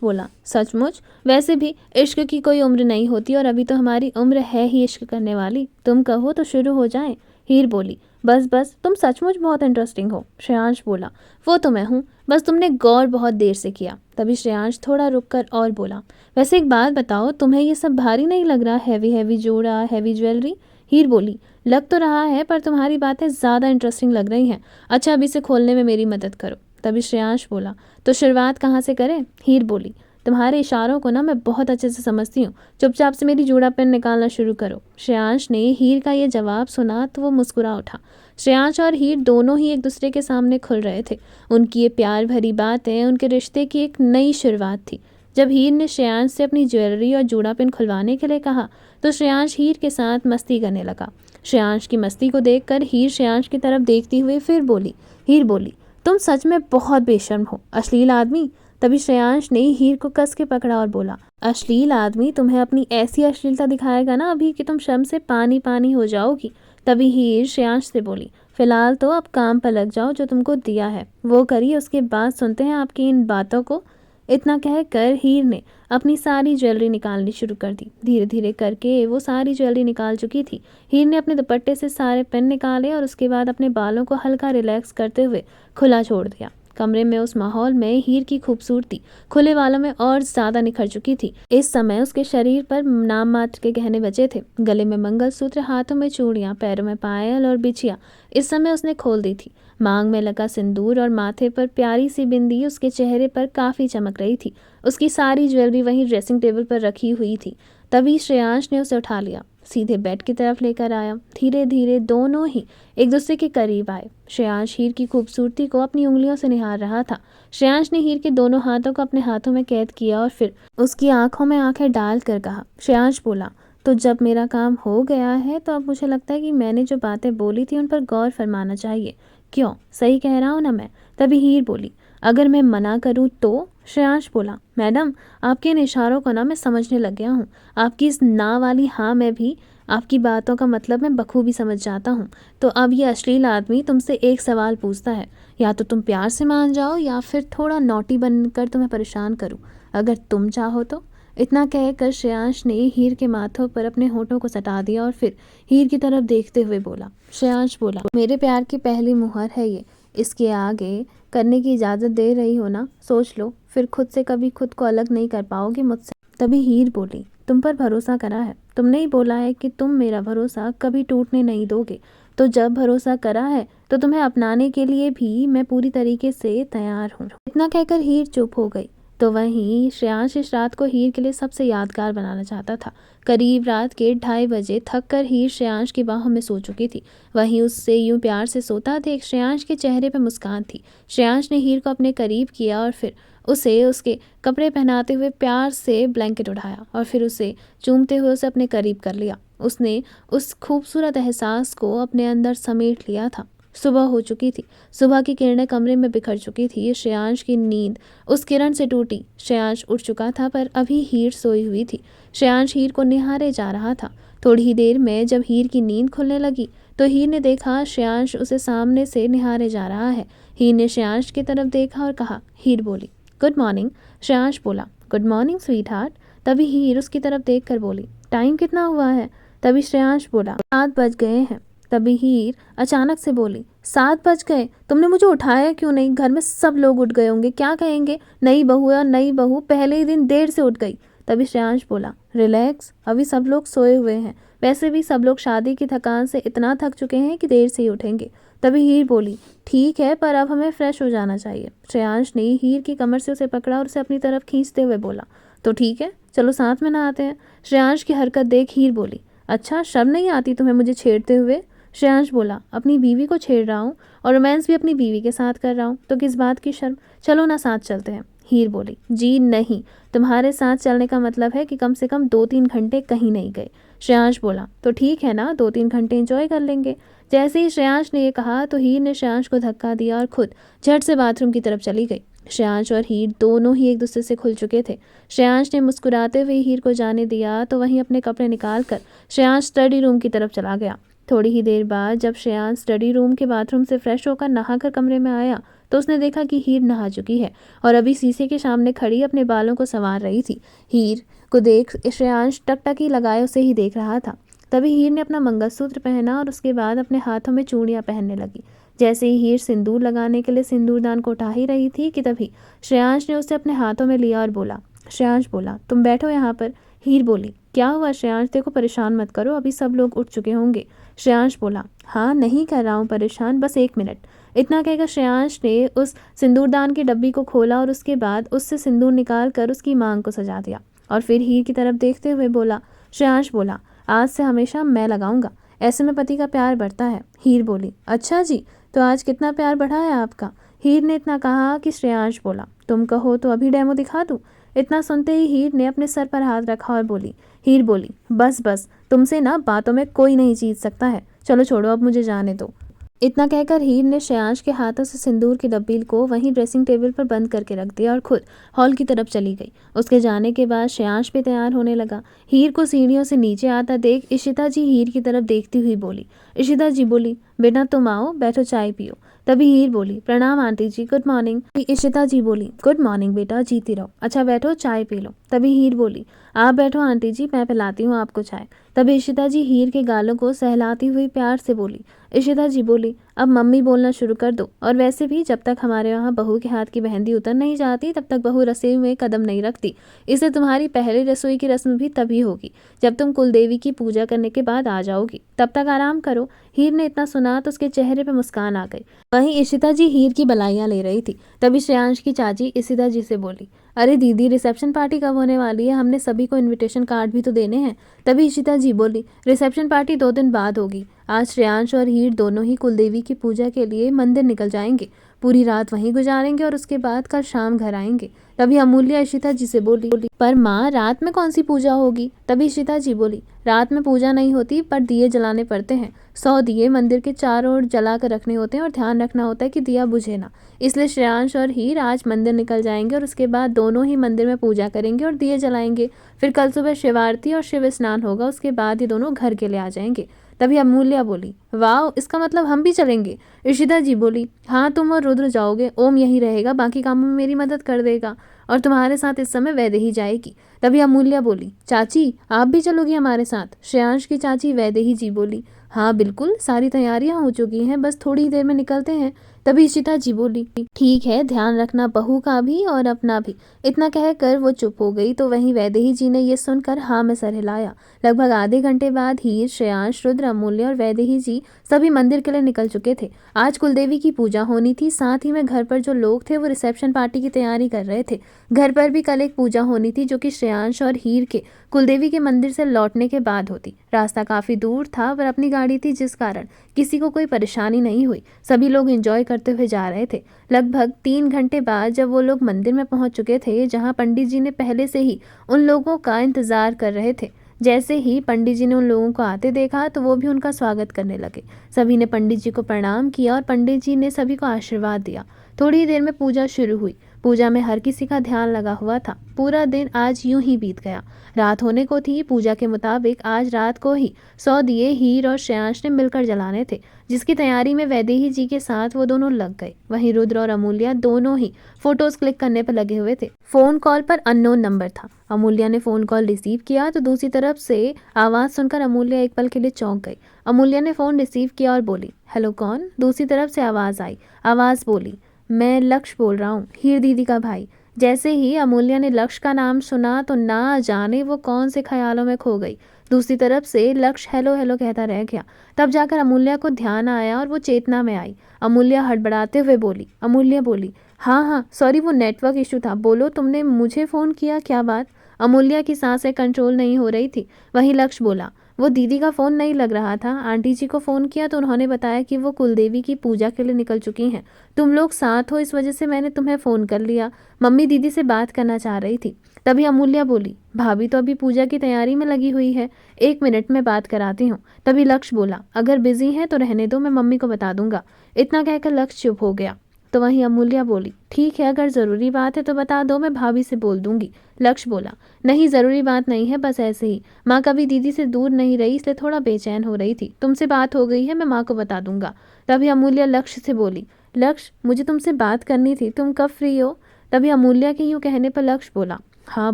Speaker 1: बोला, सचमुच? वैसे भी इश्क की कोई उम्र नहीं होती और अभी तो हमारी उम्र है ही इश्क करने वाली। तुम कहो तो शुरू हो जाए। हीर बोली, बस बस, तुम सचमुच बहुत इंटरेस्टिंग हो। श्रेयांश बोला, वो तो मैं हूँ, बस तुमने गौर बहुत देर से किया। तभी श्रेयांश थोड़ा रुककर और बोला, वैसे एक बात बताओ, तुम्हें ये सब भारी नहीं लग रहा? हैवी हैवी जोड़ा, हैवी ज्वेलरी। हीर बोली, लग तो रहा है, पर तुम्हारी बातें ज़्यादा इंटरेस्टिंग लग रही हैं। अच्छा, अब इसे खोलने में मेरी मदद करो। तभी श्रेयांश बोला, तो शुरुआत कहाँ से करें? हीर बोली, तुम्हारे इशारों को ना मैं बहुत अच्छे से समझती हूँ, चुपचाप से मेरी जूड़ा पेन निकालना शुरू करो। श्रेयांश ने हीर का ये जवाब सुना तो वो मुस्कुरा उठा। श्रेयांश और हीर दोनों ही एक दूसरे के सामने खुल रहे थे। उनकी ये प्यार भरी बातें उनके रिश्ते की एक नई शुरुआत थी। जब हीर ने श्रेयांश से अपनी ज्वेलरी और जूड़ा पेन खुलवाने के लिए कहा तो श्रेयांश हीर के साथ मस्ती करने लगा। श्रेयांश की मस्ती को देखकर हीर श्रेयांश की तरफ देखती हुई फिर बोली, हीर बोली, तुम सच में बहुत बेशर्म हो, अश्लील आदमी। तभी श्रेयांश ने हीर को कस के पकड़ा और बोला, अश्लील आदमी तुम्हें अपनी ऐसी अश्लीलता दिखाएगा ना अभी कि तुम शर्म से पानी पानी हो जाओगी। तभी हीर श्रेयांश से बोली, फिलहाल तो अब काम पर लग जाओ, जो तुमको दिया है वो करिए, उसके बाद सुनते हैं आपकी इन बातों को। इतना कहकर हीर ने अपनी सारी ज्वेलरी निकालनी शुरू कर दी। धीरे धीरे करके वो सारी ज्वेलरी निकाल चुकी थी। हीर ने अपने दुपट्टे से सारे पेन निकाले और उसके बाद अपने बालों को हल्का रिलैक्स करते हुए खुला छोड़ दिया। कमरे में उस माहौल में हीर की खूबसूरती खुले बालों में और ज्यादा निखर चुकी थी। इस समय उसके शरीर पर नाम मात्र के गहने बचे थे। गले में मंगलसूत्र, हाथों में चूड़ियां, पैरों में पायल और बिछिया इस समय उसने खोल दी थी। मांग में लगा सिंदूर और माथे पर प्यारी सी बिंदी उसके चेहरे पर काफी चमक रही थी। उसकी सारी ज्वेलरी वहीं ड्रेसिंग टेबल पर रखी हुई थी। तभी श्रेयांश ने उसे उठा लिया, सीधे बेड की तरफ लेकर आया। धीरे धीरे दोनों ही एक दूसरे के करीब आए। श्रेयांश हीर की खूबसूरती को अपनी उंगलियों से निहार रहा था। श्रेयांश ने हीर के दोनों हाथों को अपने हाथों में कैद किया और फिर उसकी आंखों में आंखें डाल कर कहा। श्रेयांश बोला, तो जब मेरा काम हो गया है तो अब मुझे लगता है कि मैंने जो बातें बोली थी उन पर गौर फरमाना चाहिए। क्यों, सही कह रहा हूँ ना मैं? तभी हीर बोली, अगर मैं मना करूँ तो? श्रेयांश बोला, मैडम आपके इन इशारों को ना मैं समझने लग गया हूँ। आपकी इस ना वाली हाँ में भी आपकी बातों का मतलब मैं बखूबी समझ जाता हूँ। तो अब ये अश्लील आदमी तुमसे एक सवाल पूछता है, या तो तुम प्यार से मान जाओ या फिर थोड़ा नॉटी बनकर तुम्हें परेशान करूँ, अगर तुम चाहो तो। इतना कहकर श्रेयांश ने हीर के माथों पर अपने होठों को सटा दिया और फिर हीर की तरफ देखते हुए बोला। श्रेयांश बोला, मेरे प्यार की पहली मुहर है ये, इसके आगे करने की इजाज़त दे रही हो ना? सोच लो, फिर खुद से कभी खुद को अलग नहीं कर पाओगे मुझसे। तभी हीर बोली, तुम पर भरोसा करा है, तुमने ही बोला है कि तुम मेरा भरोसा कभी टूटने नहीं दोगे, तो जब भरोसा करा है तो तुम्हें अपनाने के लिए भी मैं पूरी तरीके से तैयार हूँ। इतना कहकर हीर चुप हो गई। तो वहीं श्रेयांश इस रात को हीर के लिए सबसे यादगार बनाना चाहता था। करीब रात के 2:30 बजे थक कर हीर श्रेयांश की बाहों में सो चुकी थी। वहीं उससे यूं प्यार से सोता देख श्रेयांश के चेहरे पर मुस्कान थी। श्रेयांश ने हीर को अपने करीब किया और फिर उसे उसके कपड़े पहनाते हुए प्यार से ब्लैंकेट उठाया और फिर उसे चूमते हुए उसे अपने करीब कर लिया। उसने उस खूबसूरत एहसास को अपने अंदर समेट लिया था। सुबह हो चुकी थी। सुबह की किरणें कमरे में बिखर चुकी थी। श्रेयांश की नींद उस किरण से टूटी। श्रेयांश उठ चुका था पर अभी हीर सोई हुई थी। श्रेयांश हीर को निहारे जा रहा था। थोड़ी ही देर में जब हीर की नींद खुलने लगी तो हीर ने देखा श्रेयांश उसे सामने से निहारे जा रहा है। हीर ने श्रेयांश की तरफ देखा और कहा। हीर बोली, गुड मॉर्निंग। श्रेयांश बोला, गुड मॉर्निंग स्वीट हार्ट। तभी हीर उसकी तरफ देख कर बोली, टाइम कितना हुआ है? तभी श्रेयांश बोला, 7 बज गए हैं। तभी हीर अचानक से बोली, 7 बज गए? तुमने मुझे उठाया क्यों नहीं? घर में सब लोग उठ गए होंगे, क्या कहेंगे? नई बहू है और नई बहू पहले ही दिन देर से उठ गई। तभी श्रेयांश बोला, रिलैक्स, अभी सब लोग सोए हुए हैं। वैसे भी सब लोग शादी की थकान से इतना थक चुके हैं कि देर से ही उठेंगे। तभी हीर बोली, ठीक है, पर अब हमें फ्रेश हो जाना चाहिए। श्रेयांश ने हीर की कमर से उसे पकड़ा और उसे अपनी तरफ खींचते हुए बोला, तो ठीक है, चलो साथ में नहाते हैं। श्रेयांश की हरकत देख हीर बोली, अच्छा शर्म नहीं आती तुम्हें मुझे छेड़ते हुए? श्रेयांश बोला, अपनी बीवी को छेड़ रहा हूँ और रोमांस भी अपनी बीवी के साथ कर रहा हूँ, तो किस बात की शर्म? चलो ना साथ चलते हैं। हीर बोली, जी नहीं, तुम्हारे साथ चलने का मतलब है कि कम से कम 2-3 घंटे कहीं नहीं गए। श्रेयांश बोला, तो ठीक है ना, 2-3 घंटे एंजॉय कर लेंगे। जैसे ही श्रेयांश ने ये कहा तो हीर ने श्रेयांश को धक्का दिया और खुद झट से बाथरूम की तरफ चली गई। श्रेयांश और हीर दोनों ही एक दूसरे से खुल चुके थे। श्रेयांश ने मुस्कुराते हुए हीर को जाने दिया तो वहीं अपने कपड़े निकाल कर श्रेयांश स्टडी रूम की तरफ चला गया। थोड़ी ही देर बाद जब श्रेयांश स्टडी रूम के बाथरूम से फ्रेश होकर नहाकर कमरे में आया तो उसने देखा कि हीर नहा चुकी है और अभी शीशे के सामने खड़ी अपने बालों को संवार रही थी। हीर को देख श्रेयांश टकटकी लगाए उसे ही देख रहा था। तभी हीर ने अपना मंगलसूत्र पहना और उसके बाद अपने हाथों में चूड़ियां पहनने लगी। जैसे ही हीर सिंदूर लगाने के लिए सिंदूरदान को उठा ही रही थी कि तभी श्रेयांश ने उसे अपने हाथों में लिया और बोला। श्रेयांश बोला, तुम बैठो यहाँ पर। हीर बोली, क्या हुआ श्रेयांश, देखो परेशान मत करो, अभी सब लोग उठ चुके होंगे। श्रेयांश बोला, हाँ नहीं कर रहा हूँ परेशान, बस 1 मिनट। इतना कहकर श्रेयांश ने उस सिंदूरदान की डब्बी को खोला और उसके बाद उससे सिंदूर निकाल कर उसकी मांग को सजा दिया और फिर हीर की तरफ देखते हुए बोला। श्रेयांश बोला, आज से हमेशा मैं लगाऊंगा, ऐसे में पति का प्यार बढ़ता है। हीर बोली, अच्छा जी, तो आज कितना प्यार बढ़ा है आपका? हीर ने इतना कहा कि श्रेयांश बोला, तुम कहो तो अभी डेमो दिखा दूँ? इतना सुनते ही हीर ने अपने सर पर हाथ रखा और बोली। हीर बोली, बस बस, तुमसे ना बातों में कोई नहीं जीत सकता है, चलो छोड़ो अब मुझे जाने दो। इतना कहकर हीर ने श्रेयांश के हाथों से सिंदूर की डब्बी को वहीं ड्रेसिंग टेबल पर बंद करके रख दिया और खुद हॉल की तरफ चली गई। उसके जाने के बाद श्रेयांश भी तैयार होने लगा। हीर को सीढ़ियों से नीचे आता देख इशिता जी हीर की तरफ देखती हुई बोली। इशिता जी बोली, बेटा तुम आओ, बैठो चाय पियो। तभी हीर बोली, प्रणाम आंटी जी, गुड मॉर्निंग। इशिता जी बोली, गुड मॉर्निंग बेटा, जीती रहो, अच्छा बैठो चाय पी लो। तभी हीर बोली, आप बैठो आंटी जी, मैं पिलाती हूँ आपको चाय। तभी इशिता जी हीर के गालों को सहलाती हुई प्यार से बोली। इशिता जी बोली, अब मम्मी बोलना शुरू कर दो, और वैसे भी जब तक हमारे यहाँ बहू के हाथ की मेहंदी उतर नहीं जाती तब तक बहू रसोई में कदम नहीं रखती। इसलिए तुम्हारी पहली रसोई की रस्म भी तभी होगी जब तुम कुलदेवी की पूजा करने के बाद आ जाओगी, तब तक आराम करो। हीर ने इतना सुना तो उसके चेहरे पे मुस्कान आ गई। वहीं इशिता जी हीर की बलाइयाँ ले रही थी। तभी श्रेयांश की चाची इशिता जी से बोली, अरे दीदी, रिसेप्शन पार्टी कब होने वाली है? हमने सभी को इनविटेशन कार्ड भी तो देने हैं। तभी इशिता जी बोली, रिसेप्शन पार्टी 2 दिन बाद होगी। आज श्रेयांश और हीर दोनों ही कुलदेवी की पूजा के लिए मंदिर निकल जाएंगे, पूरी रात वहीं गुजारेंगे और उसके बाद कल शाम घर आएंगे। तभी अमूल्य इशिता जी से बोली, पर माँ, रात में कौन सी पूजा होगी? तभी इशिता जी बोली, रात में पूजा नहीं होती, पर दिए जलाने पड़ते हैं। 100 दिए मंदिर के चारों ओर जला कर रखने होते हैं और ध्यान रखना होता है कि दिया बुझे ना। इसलिए श्रेयांश और हीर आज मंदिर निकल जाएंगे और उसके बाद दोनों ही मंदिर में पूजा करेंगे और दिए जलाएंगे। फिर कल सुबह शिव आरती और शिव स्नान होगा, उसके बाद ये दोनों घर के लिए आ जाएंगे। तभी अमूल्या बोली, वाह, इसका मतलब हम भी चलेंगे? इशिता जी बोली, हाँ, तुम और रुद्र जाओगे, ओम यहीं रहेगा, बाकी कामों में मेरी मदद कर देगा और तुम्हारे साथ इस समय वैदेही जाएगी। तभी अमूल्या बोली, चाची आप भी चलोगी हमारे साथ? श्रेयांश की चाची वैदेही जी बोली, हाँ बिल्कुल, सारी तैयारियां हो चुकी हैं, बस थोड़ी देर में निकलते हैं। तभी इशिता जी बोली, ठीक है, ध्यान रखना बहू का भी और अपना भी। इतना कहकर वो चुप हो गई। तो वहीं वैदेही जी ने ये सुनकर हाँ में सर हिलाया। लगभग आधे घंटे बाद हीर, श्रेयांश, रुद्र, अमूल्य और वैदेही जी सभी मंदिर के लिए निकल चुके थे। आज कुलदेवी की पूजा होनी थी, साथ ही में घर पर जो लोग थे वो रिसेप्शन पार्टी की तैयारी कर रहे थे। घर पर भी कल एक पूजा होनी थी जो कि श्रेयांश और हीर के कुलदेवी के मंदिर से लौटने के बाद होती। रास्ता काफी दूर था पर अपनी गाड़ी थी, जिस कारण किसी को कोई परेशानी नहीं हुई। सभी लोग एंजॉय करते हुए जा रहे थे। लगभग 3 घंटे बाद जब वो लोग मंदिर में पहुंच चुके थे, जहां पंडित जी ने पहले से ही उन लोगों का इंतजार कर रहे थे। जैसे ही पंडित जी ने उन लोगों को आते देखा तो वो भी उनका स्वागत करने लगे। सभी ने पंडित जी को प्रणाम किया और पंडित जी ने सभी को आशीर्वाद दिया। थोड़ी ही देर में पूजा शुरू हुई। पूजा में हर किसी का ध्यान लगा हुआ था। पूरा दिन आज यूं ही बीत गया। रात होने को थी। पूजा के मुताबिक आज रात को ही 100 दिए हीर और श्रेयांश ने मिलकर जलाने थे, जिसकी तैयारी में वैदेही जी के साथ वो दोनों लग गए। वहीं रुद्र और अमूल्या दोनों ही फोटोज क्लिक करने पर लगे हुए थे। फोन कॉल पर अननोन नंबर था। अमूल्या ने फोन कॉल रिसीव किया तो दूसरी तरफ से आवाज सुनकर अमूल्या एक पल के लिए चौंक गई। अमूल्या ने फोन रिसीव किया और बोली, हेलो कौन? दूसरी तरफ से आवाज आई। आवाज बोली, मैं लक्ष्य बोल रहा हूँ, हीर दीदी का भाई। जैसे ही अमूल्या ने लक्ष्य का नाम सुना तो ना जाने वो कौन से ख्यालों में खो गई। दूसरी तरफ से लक्ष्य हेलो हेलो कहता रह गया। तब जाकर अमूल्या को ध्यान आया और वो चेतना में आई। अमूल्या हड़बड़ाते हुए बोली। अमूल्या बोली, हाँ सॉरी, वो नेटवर्क इशू था। बोलो, तुमने मुझे फ़ोन किया, क्या बात? अमूल्या की सांसें कंट्रोल नहीं हो रही थी। वहीं लक्ष्य बोला, वो दीदी का फ़ोन नहीं लग रहा था। आंटी जी को फ़ोन किया तो उन्होंने बताया कि वो कुलदेवी की पूजा के लिए निकल चुकी हैं। तुम लोग साथ हो, इस वजह से मैंने तुम्हें फ़ोन कर लिया। मम्मी दीदी से बात करना चाह रही थी। तभी अमूल्या बोली, भाभी तो अभी पूजा की तैयारी में लगी हुई है, 1 मिनट में बात कराती हूँ। तभी लक्ष्य बोला, अगर बिजी हैं तो रहने दो, मैं मम्मी को बता दूंगा। इतना कहकर लक्ष्य चुप हो गया। तो वहीं अमूल्या बोली, ठीक है, अगर ज़रूरी बात है तो बता दो, मैं भाभी से बोल दूंगी। लक्ष्य बोला, नहीं ज़रूरी बात नहीं है, बस ऐसे ही। माँ कभी दीदी से दूर नहीं रही, इसलिए थोड़ा बेचैन हो रही थी। तुमसे बात हो गई है, मैं माँ को बता दूंगा। तभी अमूल्या लक्ष्य से बोली, लक्ष्य मुझे तुमसे बात करनी थी, तुम कब फ्री हो? तभी अमूल्या के यूँ कहने पर लक्ष्य बोला, हाँ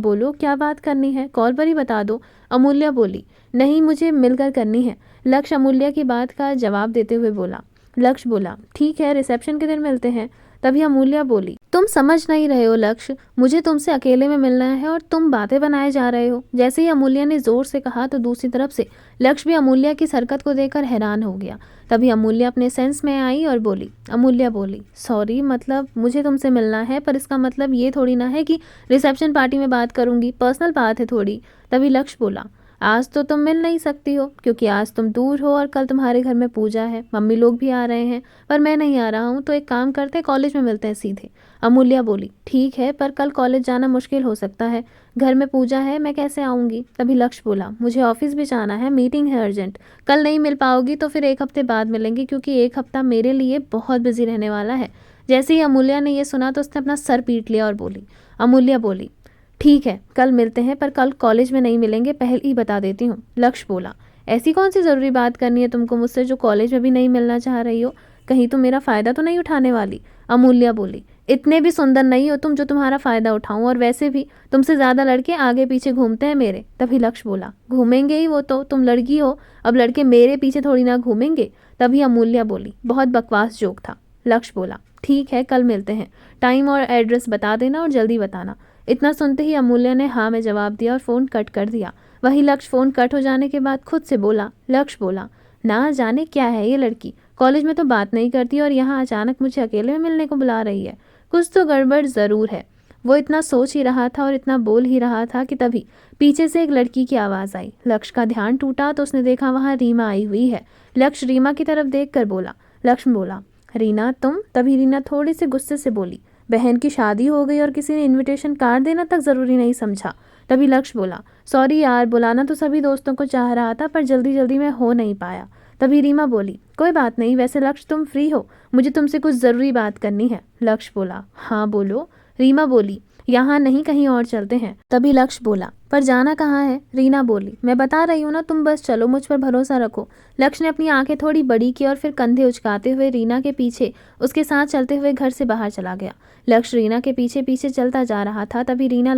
Speaker 1: बोलो, क्या बात करनी है, कॉल पर ही बता दो। अमूल्या बोली, नहीं मुझे मिलकर करनी है। लक्ष्य अमूल्या की बात का जवाब देते हुए बोला। लक्ष्य बोला, ठीक है, रिसेप्शन के दिन मिलते हैं। तभी अमूल्या बोली, तुम समझ नहीं रहे हो लक्ष्य, मुझे तुमसे अकेले में मिलना है और तुम बातें बनाए जा रहे हो। जैसे ही अमूल्या ने जोर से कहा तो दूसरी तरफ से लक्ष्य भी अमूल्या की हरकत को देखकर हैरान हो गया। तभी अमूल्या अपने सेंस में आई और बोली, अमूल्या बोली, सॉरी, मतलब मुझे तुमसे मिलना है, पर इसका मतलब ये थोड़ी ना है कि रिसेप्शन पार्टी में बात करूंगी, पर्सनल बात है थोड़ी। तभी लक्ष्य बोला, आज तो तुम मिल नहीं सकती हो क्योंकि आज तुम दूर हो और कल तुम्हारे घर में पूजा है, मम्मी लोग भी आ रहे हैं, पर मैं नहीं आ रहा हूँ, तो एक काम करते हैं, कॉलेज में मिलते हैं सीधे। अमूल्या बोली, ठीक है, पर कल कॉलेज जाना मुश्किल हो सकता है, घर में पूजा है, मैं कैसे आऊँगी? तभी लक्ष्य बोला, मुझे ऑफिस भी जाना है, मीटिंग है अर्जेंट, कल नहीं मिल पाओगी तो फिर 1 हफ्ते बाद मिलेंगे, क्योंकि 1 हफ्ता मेरे लिए बहुत बिजी रहने वाला है। जैसे ही अमूल्या ने यह सुना तो उसने अपना सर पीट लिया और बोली, अमूल्या बोली, ठीक है, कल मिलते हैं, पर कल कॉलेज में नहीं मिलेंगे, पहले ही बता देती हूँ। लक्ष्य बोला, ऐसी कौन सी ज़रूरी बात करनी है तुमको मुझसे जो कॉलेज में भी नहीं मिलना चाह रही हो? कहीं तुम मेरा फ़ायदा तो नहीं उठाने वाली? अमूल्या बोली, इतने भी सुंदर नहीं हो तुम जो तुम्हारा फ़ायदा उठाऊं, और वैसे भी तुमसे ज़्यादा लड़के आगे पीछे घूमते हैं मेरे। तभी लक्ष्य बोला, घूमेंगे ही वो तो, तुम लड़की हो, अब लड़के मेरे पीछे थोड़ी ना घूमेंगे। तभी अमूल्या बोली, बहुत बकवास जोक था। लक्ष्य बोला, ठीक है, कल मिलते हैं, टाइम और एड्रेस बता देना और जल्दी बताना। इतना सुनते ही अमूल्या ने हाँ में जवाब दिया और फ़ोन कट कर दिया। वही लक्ष्य फ़ोन कट हो जाने के बाद खुद से बोला, लक्ष्य बोला, ना जाने क्या है ये लड़की, कॉलेज में तो बात नहीं करती और यहाँ अचानक मुझे अकेले में मिलने को बुला रही है, कुछ तो गड़बड़ ज़रूर है। वो इतना सोच ही रहा था और इतना बोल ही रहा था कि तभी पीछे से एक लड़की की आवाज़ आई। लक्ष्य का ध्यान टूटा तो उसने देखा वहाँ रीमा आई हुई है। लक्ष्य रीमा की तरफ देख कर बोला, लक्ष्य बोला, रीना तुम? तभी रीना थोड़ी सी गुस्से से बोली, बहन की शादी हो गई और किसी ने इनविटेशन कार्ड देना तक ज़रूरी नहीं समझा। तभी लक्ष्य बोला, सॉरी यार, बुलाना तो सभी दोस्तों को चाह रहा था, पर जल्दी जल्दी में हो नहीं पाया। तभी रीमा बोली, कोई बात नहीं, वैसे लक्ष्य तुम फ्री हो, मुझे तुमसे कुछ ज़रूरी बात करनी है। लक्ष्य बोला, हाँ बोलो। रीमा बोली, यहाँ नहीं, कहीं और चलते हैं। तभी लक्ष्य बोला, पर जाना कहाँ है? रीना बोली, मैं बता रही हूँ ना, तुम बस चलो, मुझ पर भरोसा रखो। लक्ष्य ने अपनी आंखें थोड़ी बड़ी की और फिर कंधे उचकाते हुए रीना के पीछे उसके साथ चलते हुए घर से बाहर चला गया। लक्ष्य रीना के पीछे पीछे चलता जा रहा था। तभी रीना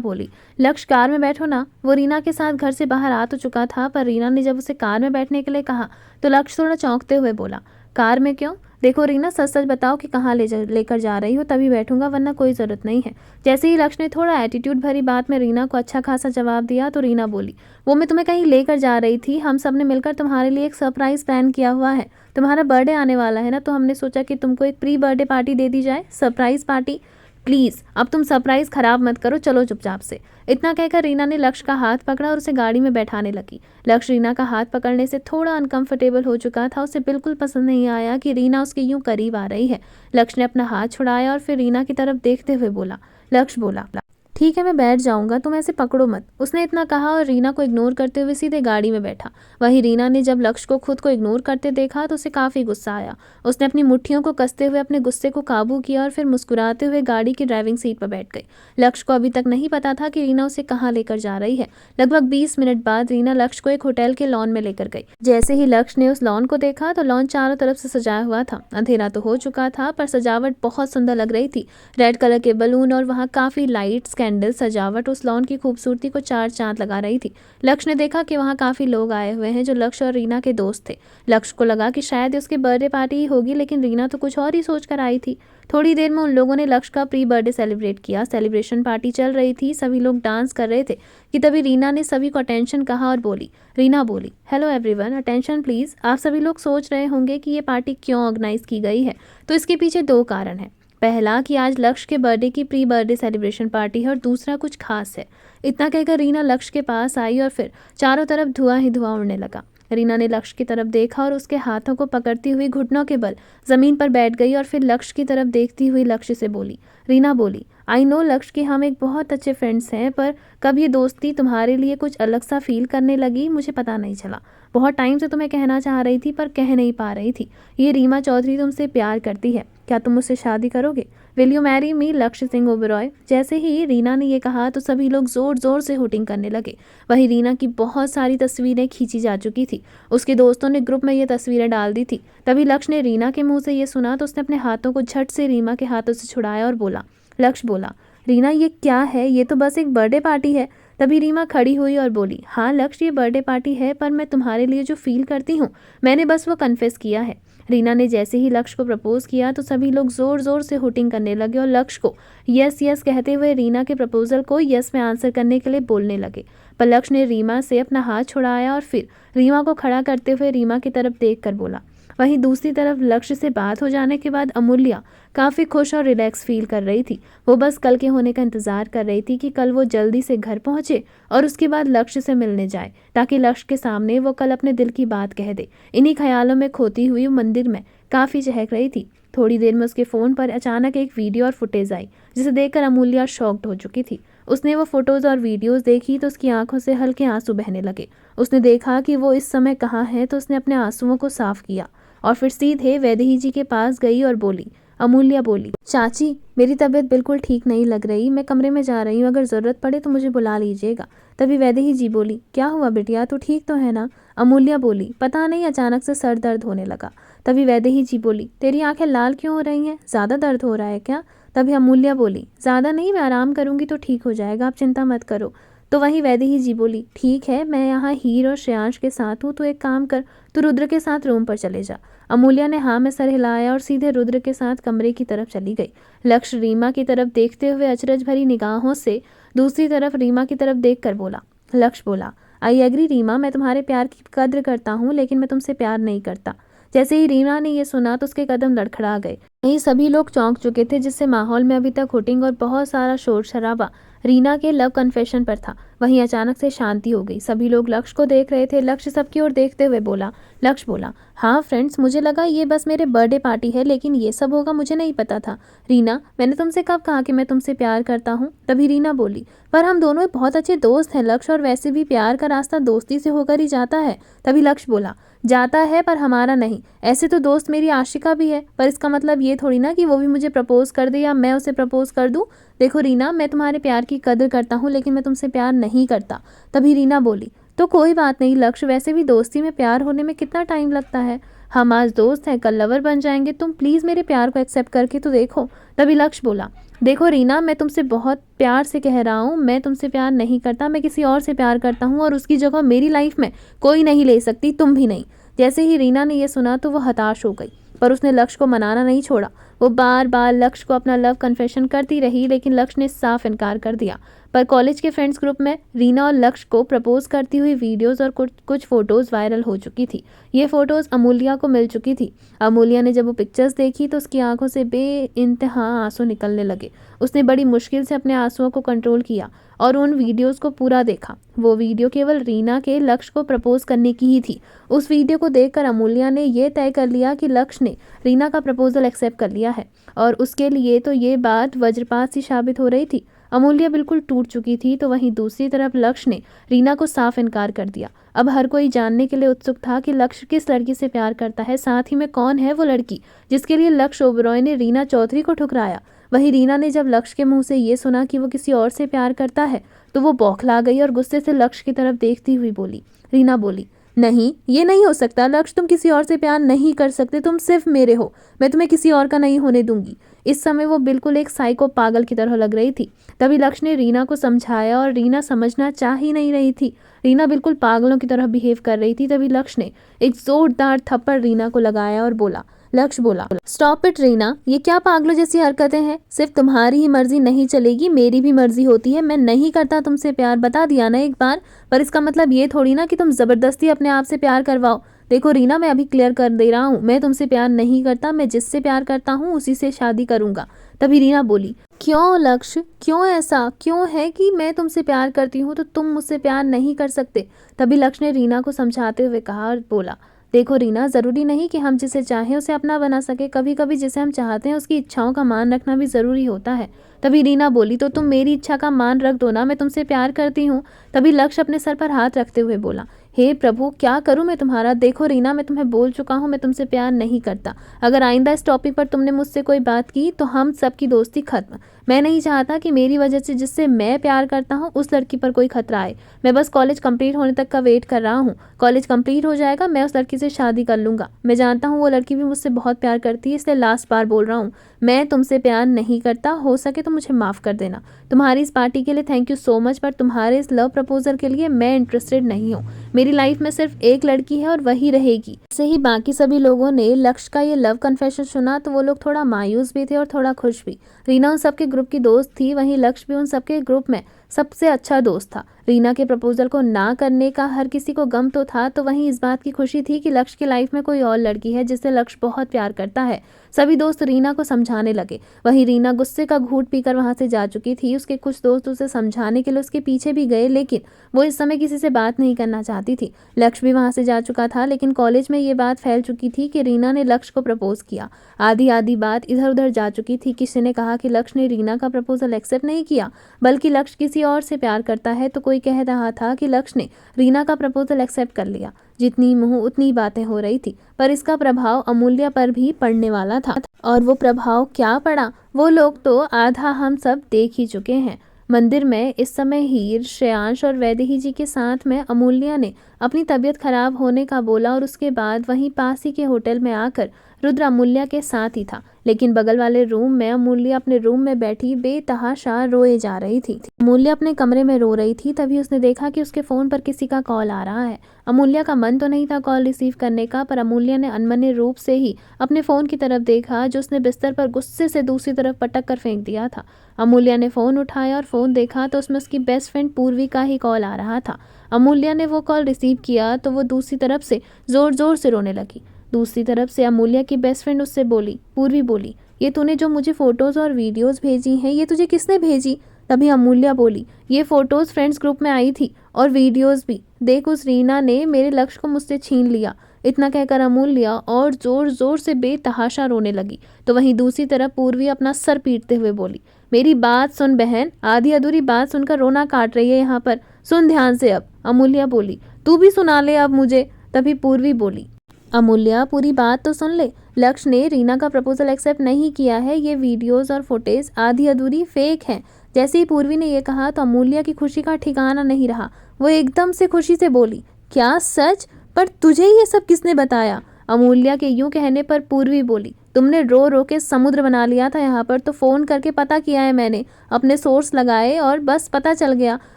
Speaker 1: बोली, लक्ष्य कार में बैठो ना। वो रीना के साथ घर से बाहर आ तो चुका था, पर रीना ने जब उसे कार में बैठने के लिए कहा तो लक्ष्य थोड़ा चौंकते हुए बोला, कार में क्यों? देखो रीना, सच सच बताओ कि कहाँ लेकर जा रही हो, तभी बैठूंगा, वरना कोई ज़रूरत नहीं है। जैसे ही लक्ष्य ने थोड़ा एटीट्यूड भरी बात में रीना को अच्छा खासा जवाब दिया तो रीना बोली, वो मैं तुम्हें कहीं लेकर जा रही थी, हम सब ने मिलकर तुम्हारे लिए एक सरप्राइज़ प्लान किया हुआ है। तुम्हारा बर्थडे आने वाला है ना, तो हमने सोचा कि तुमको एक प्री बर्थडे पार्टी दे दी जाए, सरप्राइज़ पार्टी। प्लीज़ अब तुम सरप्राइज़ ख़राब मत करो, चलो चुपचाप से। इतना कहकर रीना ने लक्ष्य का हाथ पकड़ा और उसे गाड़ी में बैठाने लगी। लक्ष्य रीना का हाथ पकड़ने से थोड़ा अनकंफर्टेबल हो चुका था। उसे बिल्कुल पसंद नहीं आया कि रीना उसके यूं करीब आ रही है। लक्ष्य ने अपना हाथ छुड़ाया और फिर रीना की तरफ देखते हुए बोला, लक्ष्य बोला, ठीक है, मैं बैठ जाऊंगा, तुम ऐसे पकड़ो मत। उसने इतना कहा और रीना को इग्नोर करते हुए सीधे गाड़ी में बैठा। वहीं रीना ने जब लक्ष्य को खुद को इग्नोर करते देखा तो उसे काफ़ी गुस्सा आया। उसने अपनी मुट्ठियों को कसते हुए अपने गुस्से को काबू किया और फिर मुस्कुराते हुए गाड़ी की ड्राइविंग सीट पर बैठ गई। लक्ष्य को अभी तक नहीं पता था कि रीना उसे कहाँ लेकर जा रही है। लगभग 20 मिनट बाद रीना लक्ष्य को एक होटल के लॉन में लेकर गई। जैसे ही लक्ष्य ने उस लॉन को देखा तो लॉन चारों तरफ से सजाया हुआ था। अंधेरा तो हो चुका था, पर सजावट बहुत सुंदर लग रही थी। रेड कलर के बलून और वहाँ काफ़ी लाइट्स, कैंडल, सजावट उस लॉन की खूबसूरती को चार चांद लगा रही थी। लक्ष्य ने देखा कि वहाँ काफ़ी लोग आए हुए हैं जो लक्ष्य और रीना के दोस्त थे। लक्ष्य को लगा कि शायद उसकी बर्थडे पार्टी ही होगी, लेकिन रीना तो कुछ और ही सोच कर आई थी। थोड़ी देर में उन लोगों ने लक्ष्य का प्री बर्थडे सेलिब्रेट किया। सेलिब्रेशन पार्टी चल रही थी, सभी लोग डांस कर रहे थे कि तभी रीना ने सभी को अटेंशन कहा और बोली, रीना बोली, हेलो एवरीवन, अटेंशन प्लीज़। आप सभी लोग सोच रहे होंगे कि ये पार्टी क्यों ऑर्गेनाइज की गई है, तो इसके पीछे 2 कारण हैं। पहला कि आज लक्ष्य के बर्थडे की प्री बर्थडे सेलिब्रेशन पार्टी है और दूसरा कुछ खास है। इतना कहकर रीना लक्ष्य के पास आई और फिर चारों तरफ धुआं ही धुआं उड़ने लगा। रीना ने लक्ष्य की तरफ देखा और उसके हाथों को पकड़ती हुई घुटनों के बल जमीन पर बैठ गई और फिर लक्ष्य की तरफ देखती हुई लक्ष्य से बोली। रीना बोली, आई नो लक्ष्य कि हम एक बहुत अच्छे फ्रेंड्स हैं, पर कब ये दोस्ती तुम्हारे लिए कुछ अलग सा फील करने लगी मुझे पता नहीं चला। बहुत टाइम से तुम्हें कहना चाह रही थी पर कह नहीं पा रही थी। ये रीमा चौधरी तुमसे प्यार करती है, क्या तुम मुझसे शादी करोगे? Will you marry me? लक्ष्य सिंह ओबेरॉय। जैसे ही रीना ने ये कहा तो सभी लोग जोर जोर से हुटिंग करने लगे। वहीं रीना की बहुत सारी तस्वीरें खींची जा चुकी थी। उसके दोस्तों ने ग्रुप में ये तस्वीरें डाल दी थी। तभी लक्ष्य ने रीना के मुंह से ये सुना तो उसने अपने हाथों को झट से रीमा के हाथों से छुड़ाया और बोला। लक्ष्य बोला, रीना ये क्या है? ये तो बस एक बर्थडे पार्टी है। तभी रीमा खड़ी हुई और बोली, हाँ लक्ष्य ये बर्थडे पार्टी है, पर मैं तुम्हारे लिए जो फील करती हूँ मैंने बस वो कन्फेस किया है। रीना ने जैसे ही लक्ष्य को प्रपोज किया तो सभी लोग जोर जोर से हुटिंग करने लगे और लक्ष्य को यस यस कहते हुए रीना के प्रपोजल को यस में आंसर करने के लिए बोलने लगे। पर लक्ष्य ने रीमा से अपना हाथ छुड़ाया और फिर रीमा को खड़ा करते हुए रीमा की तरफ देख कर बोला। वहीं दूसरी तरफ लक्ष्य से बात हो जाने के बाद अमूल्या काफ़ी खुश और रिलैक्स फील कर रही थी। वो बस कल के होने का इंतज़ार कर रही थी कि कल वो जल्दी से घर पहुंचे और उसके बाद लक्ष्य से मिलने जाए, ताकि लक्ष्य के सामने वो कल अपने दिल की बात कह दे। इन्हीं ख्यालों में खोती हुई मंदिर में काफ़ी चहक रही थी। थोड़ी देर में उसके फ़ोन पर अचानक एक वीडियो और फुटेज आई, जिसे देखकर अमूल्या शॉक्ड हो चुकी थी। उसने वो फोटोज़ और वीडियोज़ देखी तो उसकी आंखों से हल्के आंसू बहने लगे। उसने देखा कि वो इस समय कहाँ है तो उसने अपने आंसुओं को साफ किया और फिर सीधे वैदेही जी के पास गई और बोली। अमूल्या बोली, चाची मेरी तबीयत बिल्कुल ठीक नहीं लग रही, मैं कमरे में जा रही हूँ, अगर ज़रूरत पड़े तो मुझे बुला लीजिएगा। तभी वैदेही जी बोली, क्या हुआ बिटिया, तू ठीक तो है ना? अमूल्या बोली, पता नहीं अचानक से सर दर्द होने लगा। तभी वैदेही जी बोली, तेरी आंखें लाल क्यों हो रही हैं, ज़्यादा दर्द हो रहा है क्या? तभी अमूल्या बोली, ज़्यादा नहीं, मैं आराम करूँगी तो ठीक हो जाएगा, आप चिंता मत करो। तो वहीं वैदेही जी बोली, ठीक है मैं यहाँ हीर और श्रेयांश के साथ हूँ, तो एक काम कर, तू रुद्र के साथ रूम पर चले जा। अमूल्या ने हाँ में सर हिलाया और सीधे रुद्र के साथ कमरे की तरफ चली गई। लक्ष्य रीमा की तरफ देखते हुए अचरज भरी निगाहों से दूसरी तरफ रीमा की तरफ देख कर बोला। लक्ष्य बोला, आई एग्री रीमा, मैं तुम्हारे प्यार की कद्र करता हूँ, लेकिन मैं तुमसे प्यार नहीं करता। जैसे ही रीना ने यह सुना तो उसके कदम लड़खड़ा गए। यही सभी लोग चौंक चुके थे, जिससे माहौल में अभी तक हुटिंग और बहुत सारा शोर शराबा रीना के लव कन्फेशन पर था। वहीं अचानक से शांति हो गई। सभी लोग लक्ष्य को देख रहे थे। लक्ष्य सबकी ओर देखते हुए बोला। लक्ष्य बोला, हाँ फ्रेंड्स, मुझे लगा ये बस मेरे बर्थडे पार्टी है, लेकिन ये सब होगा मुझे नहीं पता था। रीना, मैंने तुमसे कब कहा कि मैं तुमसे प्यार करता हूँ? तभी रीना बोली, पर हम दोनों बहुत अच्छे दोस्त हैं लक्ष्य, और वैसे भी प्यार का रास्ता दोस्ती से होकर ही जाता है। तभी लक्ष्य बोला, जाता है पर हमारा नहीं। ऐसे तो दोस्त मेरी आशिका भी है, पर इसका मतलब ये थोड़ी ना कि वो भी मुझे प्रपोज कर दे या मैं उसे प्रपोज कर दूं। देखो रीना, मैं तुम्हारे प्यार की कदर करता हूँ, लेकिन मैं तुमसे प्यार नहीं करता। तभी रीना बोली, तो कोई बात नहीं लक्ष्य, वैसे भी दोस्ती में प्यार होने में कितना टाइम लगता है। हम आज दोस्त हैं, कल लवर बन जाएंगे। तुम प्लीज़ मेरे प्यार को एक्सेप्ट करके तो देखो। तभी लक्ष्य बोला, देखो रीना, मैं तुमसे बहुत प्यार से कह रहा हूँ, मैं तुमसे प्यार नहीं करता, मैं किसी और से प्यार करता हूँ, और उसकी जगह मेरी लाइफ में कोई नहीं ले सकती, तुम भी नहीं। जैसे ही रीना ने यह सुना तो वो हताश हो गई, पर उसने लक्ष्य को मनाना नहीं छोड़ा। वो बार बार लक्ष्य को अपना लव कन्फेशन करती रही, लेकिन लक्ष्य ने साफ इनकार कर दिया। पर कॉलेज के फ्रेंड्स ग्रुप में रीना और लक्ष्य को प्रपोज करती हुई वीडियोस और कुछ फ़ोटोज़ वायरल हो चुकी थी। ये फ़ोटोज़ अमूल्या को मिल चुकी थी। अमूल्या ने जब वो पिक्चर्स देखी तो उसकी आंखों से बेइंतहा आंसू निकलने लगे। उसने बड़ी मुश्किल से अपने आंसुओं को कंट्रोल किया और उन वीडियोज़ को पूरा देखा। वो वीडियो केवल रीना के लक्ष्य को प्रपोज करने की ही थी। उस वीडियो को देखकर अमूल्या ने यह तय कर लिया कि लक्ष्य ने रीना का प्रपोजल एक्सेप्ट कर लिया है, और उसके लिए तो ये बात वज्रपात सी साबित हो रही थी। अमूल्या बिल्कुल टूट चुकी थी। तो वहीं दूसरी तरफ लक्ष्य ने रीना को साफ इनकार कर दिया। अब हर कोई जानने के लिए उत्सुक था कि लक्ष्य किस लड़की से प्यार करता है, साथ ही में कौन है वो लड़की जिसके लिए लक्ष्य ओबेरॉय ने रीना चौधरी को ठुकराया। वहीं रीना ने जब लक्ष्य के मुंह से ये सुना कि वो किसी और से प्यार करता है तो वो बौखला गई और गुस्से से लक्ष्य की तरफ देखती हुई बोली। रीना बोली, नहीं, ये नहीं हो सकता लक्ष्य, तुम किसी और से प्यार नहीं कर सकते, तुम सिर्फ मेरे हो, मैं तुम्हें किसी और का नहीं होने दूंगी। इस समय वो बिल्कुल एक साइको पागल की तरह लग रही थी। तभी लक्ष्य ने रीना को समझाया और रीना समझना चाह ही नहीं रही थी। रीना बिल्कुल पागलों की तरह बिहेव कर रही थी। तभी लक्ष्य ने एक जोरदार थप्पड़ रीना को लगाया और बोला। लक्ष्य बोला, स्टॉप इट रीना, ये क्या पागलों जैसी हरकतें हैं? सिर्फ तुम्हारी ही मर्जी नहीं चलेगी, मेरी भी मर्जी होती है। मैं नहीं करता तुमसे प्यार, बता दिया ना एक बार, पर इसका मतलब ये थोड़ी ना कि तुम जबरदस्ती अपने आप से प्यार करवाओ। देखो रीना, मैं अभी क्लियर कर दे रहा हूँ, मैं तुमसे प्यार नहीं करता, मैं जिससे प्यार करता हूँ उसी से शादी करूँगा। तभी रीना बोली, क्यों लक्ष्य, क्यों ऐसा क्यों है कि मैं तुमसे प्यार करती हूँ तो तुम मुझसे प्यार नहीं कर सकते। तभी लक्ष्य ने रीना को समझाते हुए कहा और बोला, देखो रीना, ज़रूरी नहीं कि हम जिसे चाहें उसे अपना बना सके, कभी कभी जिसे हम चाहते हैं उसकी इच्छाओं का मान रखना भी ज़रूरी होता है। तभी रीना बोली, तो तुम मेरी इच्छा का मान रख दो ना, मैं तुमसे प्यार करती हूँ। तभी लक्ष्य अपने सर पर हाथ रखते हुए बोला, हे प्रभु, क्या करूं मैं तुम्हारा। देखो रीना, मैं तुम्हें बोल चुका हूं, मैं तुमसे प्यार नहीं करता। अगर आइंदा इस टॉपिक पर तुमने मुझसे कोई बात की तो हम सबकी दोस्ती खत्म। मैं नहीं चाहता कि मेरी वजह से जिससे मैं प्यार करता हूं उस लड़की पर कोई खतरा आए। मैं बस कॉलेज कंप्लीट होने तक का वेट कर रहा हूं। कॉलेज कंप्लीट हो जाएगा, मैं उस लड़की से शादी कर लूंगा। मैं जानता हूँ वो लड़की भी मुझसे बहुत प्यार करती है, इसलिए लास्ट बार बोल रहा हूँ, मैं तुमसे प्यार नहीं करता। हो सके तो मुझे माफ़ कर देना। तुम्हारी इस पार्टी के लिए थैंक यू सो मच, पर तुम्हारे इस लव प्रपोजल के लिए मैं इंटरेस्टेड नहीं हूँ। मेरी लाइफ में सिर्फ एक लड़की है और वही रहेगी। ऐसे ही बाकी सभी लोगों ने लक्ष्य का ये लव कन्फेशन सुना तो वो लोग थोड़ा मायूस भी थे और थोड़ा खुश भी। रीना उन सबके ग्रुप की दोस्त थी, वहीं लक्ष्य भी उन सबके ग्रुप में सबसे अच्छा दोस्त था। रीना के प्रपोजल को ना करने का हर किसी को गम तो था, तो वहीं इस बात की खुशी थी कि लक्ष्य की लाइफ में कोई और लड़की है जिससे लक्ष्य बहुत प्यार करता है। सभी दोस्त रीना को समझाने लगे। वहीं रीना गुस्से का घूंट पीकर वहां से जा चुकी थी। उसके कुछ दोस्त उसे समझाने के लिए उसके पीछे भी गए, लेकिन वो इस समय किसी से बात नहीं करना चाहती थी। लक्ष्य भी वहां से जा चुका था, लेकिन कॉलेज में ये बात फैल चुकी थी कि रीना ने लक्ष्य को प्रपोज किया। आधी आधी बात इधर उधर जा चुकी थी। किसी ने कहा कि लक्ष्य ने रीना का प्रपोजल एक्सेप्ट नहीं किया, बल्कि लक्ष्य किसी और से प्यार करता है, तो कोई कह रहा था कि लक्ष्य ने रीना का प्रपोजल एक्सेप्ट कर लिया। जितनी मुंह उतनी बातें हो रही थी, पर इसका प्रभाव अमूल्य पर भी पड़ने वाला था। और वो प्रभाव क्या पड़ा, वो लोग तो आधा हम सब देख ही चुके हैं। मंदिर में इस समय हीर, श्रेयांश और वैदेही जी के साथ में अमूल्य ने अपनी तबीयत खराब होने का बोला और उसके बाद वहीं पास ही के होटल में आकर रुद्र अमूल्य के साथ ही था। लेकिन बगल वाले रूम में अमूल्य अपने रूम में बैठी बेतहाशा रोए जा रही थी। अमूल्य अपने कमरे में रो रही थी, तभी उसने देखा कि उसके फ़ोन पर किसी का कॉल आ रहा है। अमूल्य का मन तो नहीं था कॉल रिसीव करने का, पर अमूल्य ने अनमने रूप से ही अपने फ़ोन की तरफ देखा, जो उसने बिस्तर पर गुस्से से दूसरी तरफ पटक कर फेंक दिया था। अमूल्य ने फ़ोन उठाया और फ़ोन देखा तो उसमें उसकी बेस्ट फ्रेंड पूर्वी का ही कॉल आ रहा था। अमूल्य ने वो कॉल रिसीव किया तो वो दूसरी तरफ से ज़ोर ज़ोर से रोने लगी। दूसरी तरफ से अमूल्य की बेस्ट फ्रेंड उससे बोली, पूर्वी बोली, ये तूने जो मुझे फ़ोटोज़ और वीडियोज़ भेजी हैं, ये तुझे किसने भेजी। तभी अमूल्य बोली, ये फ़ोटोज़ फ्रेंड्स ग्रुप में आई थी और वीडियोज़ भी। देख, उस रीना ने मेरे लक्ष्य को मुझसे छीन लिया। इतना कहकर अमूल्य और ज़ोर ज़ोर से बेतहाशा रोने लगी। तो वहीं दूसरी तरफ पूर्वी अपना सर पीटते हुए बोली, मेरी बात सुन बहन, आधी अधूरी बात सुनकर रोना काट रही है यहाँ पर, सुन ध्यान से अब। अमूल्य बोली, तू भी सुना ले अब मुझे। तभी पूर्वी बोली, अमूल्य पूरी बात तो सुन ले। लक्ष्य ने रीना का प्रपोजल एक्सेप्ट नहीं किया है, ये वीडियोज़ और फुटेज आधी अधूरी फेक हैं। जैसे ही पूर्वी ने यह कहा तो अमूल्य की खुशी का ठिकाना नहीं रहा। वो एकदम से खुशी से बोली, क्या सच? पर तुझे ये सब किसने बताया? अमूल्य के यूं कहने पर पूर्वी बोली, तुमने रो रो के समुद्र बना लिया था यहाँ पर, तो फ़ोन करके पता किया है मैंने, अपने सोर्स लगाए और बस पता चल गया।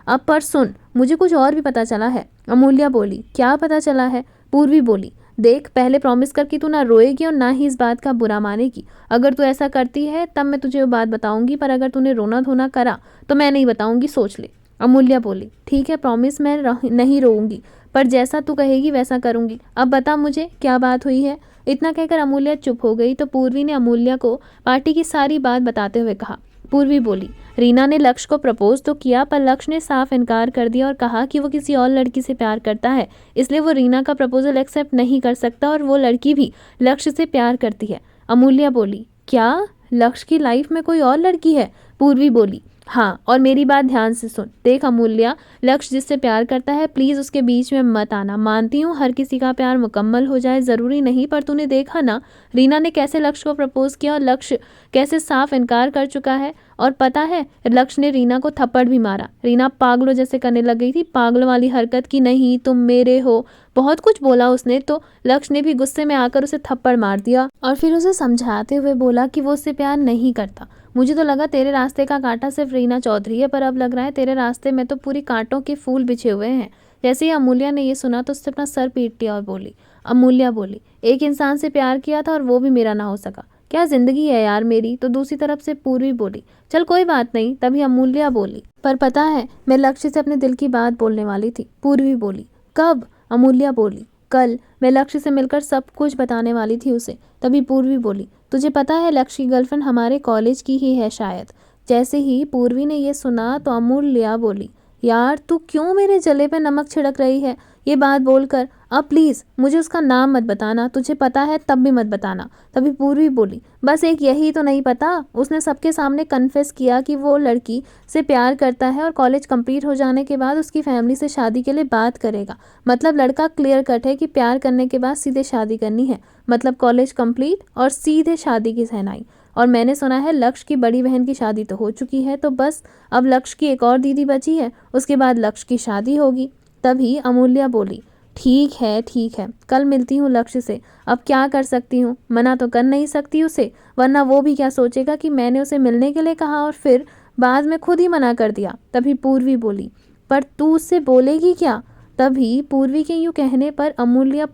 Speaker 1: अब पर सुन, मुझे कुछ और भी पता चला है। अमूल्य बोली, क्या पता चला है? पूर्वी बोली, देख, पहले प्रॉमिस कर कि तू ना रोएगी और ना ही इस बात का बुरा मानेगी। अगर तू ऐसा करती है तब मैं तुझे वो बात बताऊंगी, पर अगर तूने रोना धोना करा तो मैं नहीं बताऊंगी, सोच ले। अमूल्य बोली, ठीक है, प्रॉमिस, मैं नहीं रोऊंगी, पर जैसा तू कहेगी वैसा करूंगी। अब बता मुझे क्या बात हुई है। इतना कहकर अमूल्य चुप हो गई तो पूर्वी ने अमूल्य को पार्टी की सारी बात बताते हुए कहा। पूर्वी बोली, रीना ने लक्ष्य को प्रपोज तो किया, पर लक्ष्य ने साफ इनकार कर दिया और कहा कि वो किसी और लड़की से प्यार करता है, इसलिए वो रीना का प्रपोजल एक्सेप्ट नहीं कर सकता और वो लड़की भी लक्ष्य से प्यार करती है। अमूल्य बोली, क्या लक्ष्य की लाइफ में कोई और लड़की है? पूर्वी बोली, हाँ, और मेरी बात ध्यान से सुन। देख अमूल्य, लक्ष्य जिससे प्यार करता है, प्लीज़ उसके बीच में मत आना। मानती हूँ हर किसी का प्यार मुकम्मल हो जाए, ज़रूरी नहीं, पर तूने देखा ना रीना ने कैसे लक्ष्य को प्रपोज किया और लक्ष्य कैसे साफ इनकार कर चुका है। और पता है, लक्ष्य ने रीना को थप्पड़ भी मारा। रीना पागलों जैसे करने लग गई थी, पागलों वाली हरकत की, नहीं तुम मेरे हो, बहुत कुछ बोला उसने। तो लक्ष्य ने भी गुस्से में आकर उसे थप्पड़ मार दिया और फिर उसे समझाते हुए बोला कि वो उससे प्यार नहीं करता। मुझे तो लगा तेरे रास्ते का कांटा सिर्फ रीना चौधरी है, पर अब लग रहा है तेरे रास्ते में तो पूरी कांटों के फूल बिछे हुए हैं। जैसे ही अमूल्य ने ये सुना तो उसने अपना सर पीट दिया और बोली, अमूल्य बोली, एक इंसान से प्यार किया था और वो भी मेरा ना हो सका, क्या जिंदगी है यार मेरी। तो दूसरी तरफ से पूर्वी बोली, चल कोई बात नहीं। तभी अमूल्य बोली, पर पता है मैं लक्ष्य से अपने दिल की बात बोलने वाली थी। पूर्वी बोली, कब? अमूल्य बोली, कल मैं लक्ष्य से मिलकर सब कुछ बताने वाली थी उसे। तभी पूर्वी बोली, तुझे पता है लक्ष्य की गर्लफ्रेंड हमारे कॉलेज की ही है शायद। जैसे ही पूर्वी ने ये सुना तो अमूल्या बोली, यार तू क्यों मेरे जले पे नमक छिड़क रही है? ये बात बोलकर अब प्लीज़ मुझे उसका नाम मत बताना, तुझे पता है तब भी मत बताना। तभी पूर्वी बोली, बस एक यही तो नहीं पता, उसने सबके सामने कन्फेस किया कि वो लड़की से प्यार करता है और कॉलेज कंप्लीट हो जाने के बाद उसकी फैमिली से शादी के लिए बात करेगा। मतलब लड़का क्लियर कट है कि प्यार करने के बाद सीधे शादी करनी है, मतलब कॉलेज कंप्लीट और सीधे शादी की सहनाई। और मैंने सुना है लक्ष्य की बड़ी बहन की शादी तो हो चुकी है, तो बस अब लक्ष्य की एक और दीदी बची है, उसके बाद लक्ष्य की शादी होगी। तभी अमूल्या बोली, ठीक है, कल मिलती हूँ लक्ष्य से। अब क्या कर सकती हूँ, मना तो कर नहीं सकती उसे, वरना वो भी क्या सोचेगा कि मैंने उसे मिलने के लिए कहा और फिर बाद में खुद ही मना कर दिया। तभी पूर्वी बोली, पर तू उससे बोलेगी क्या? तभी पूर्वी के यूँ कहने पर अमूल्या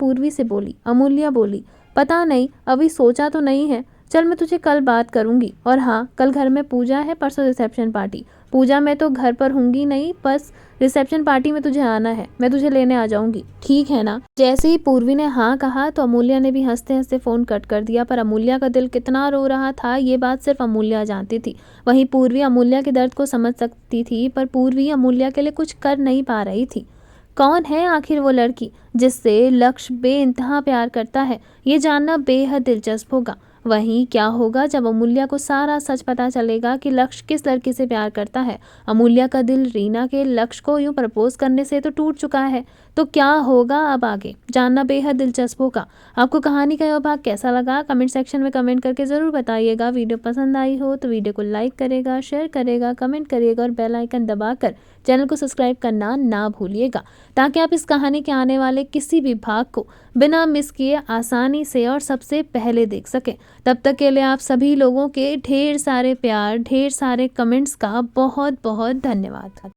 Speaker 1: बोली, पता नहीं, अभी सोचा तो नहीं है, चल मैं तुझे कल बात करूँगी। और हाँ, कल घर में पूजा है, परसों रिसेप्शन पार्टी। पूजा में तो घर पर होंगी नहीं, बस रिसेप्शन पार्टी में तुझे आना है, मैं तुझे लेने आ जाऊंगी, ठीक है ना? जैसे ही पूर्वी ने हाँ कहा तो अमूल्या ने भी हंसते हंसते फ़ोन कट कर दिया। पर अमूल्या का दिल कितना रो रहा था ये बात सिर्फ अमूल्या जानती थी। वहीं पूर्वी अमूल्या के दर्द को समझ सकती थी, पर पूर्वी अमूल्या के लिए कुछ कर नहीं पा रही थी। कौन है आखिर वो लड़की जिससे लक्ष्य बेइंतहा प्यार करता है, ये जानना बेहद दिलचस्प होगा। वहीं क्या होगा जब अमूल्या को सारा सच पता चलेगा कि लक्ष्य किस लड़की से प्यार करता है। अमूल्या का दिल रीना के लक्ष्य को यूं प्रपोज करने से तो टूट चुका है, तो क्या होगा अब आगे, जानना बेहद दिलचस्प होगा। आपको कहानी का यह भाग कैसा लगा कमेंट सेक्शन में कमेंट करके ज़रूर बताइएगा। वीडियो पसंद आई हो तो वीडियो को लाइक करेगा, शेयर करेगा, कमेंट करिएगा और बेल आइकन दबाकर चैनल को सब्सक्राइब करना ना भूलिएगा, ताकि आप इस कहानी के आने वाले किसी भी भाग को बिना मिस किए आसानी से और सबसे पहले देख सकें। तब तक के लिए आप सभी लोगों के ढेर सारे प्यार, ढेर सारे कमेंट्स का बहुत बहुत धन्यवाद।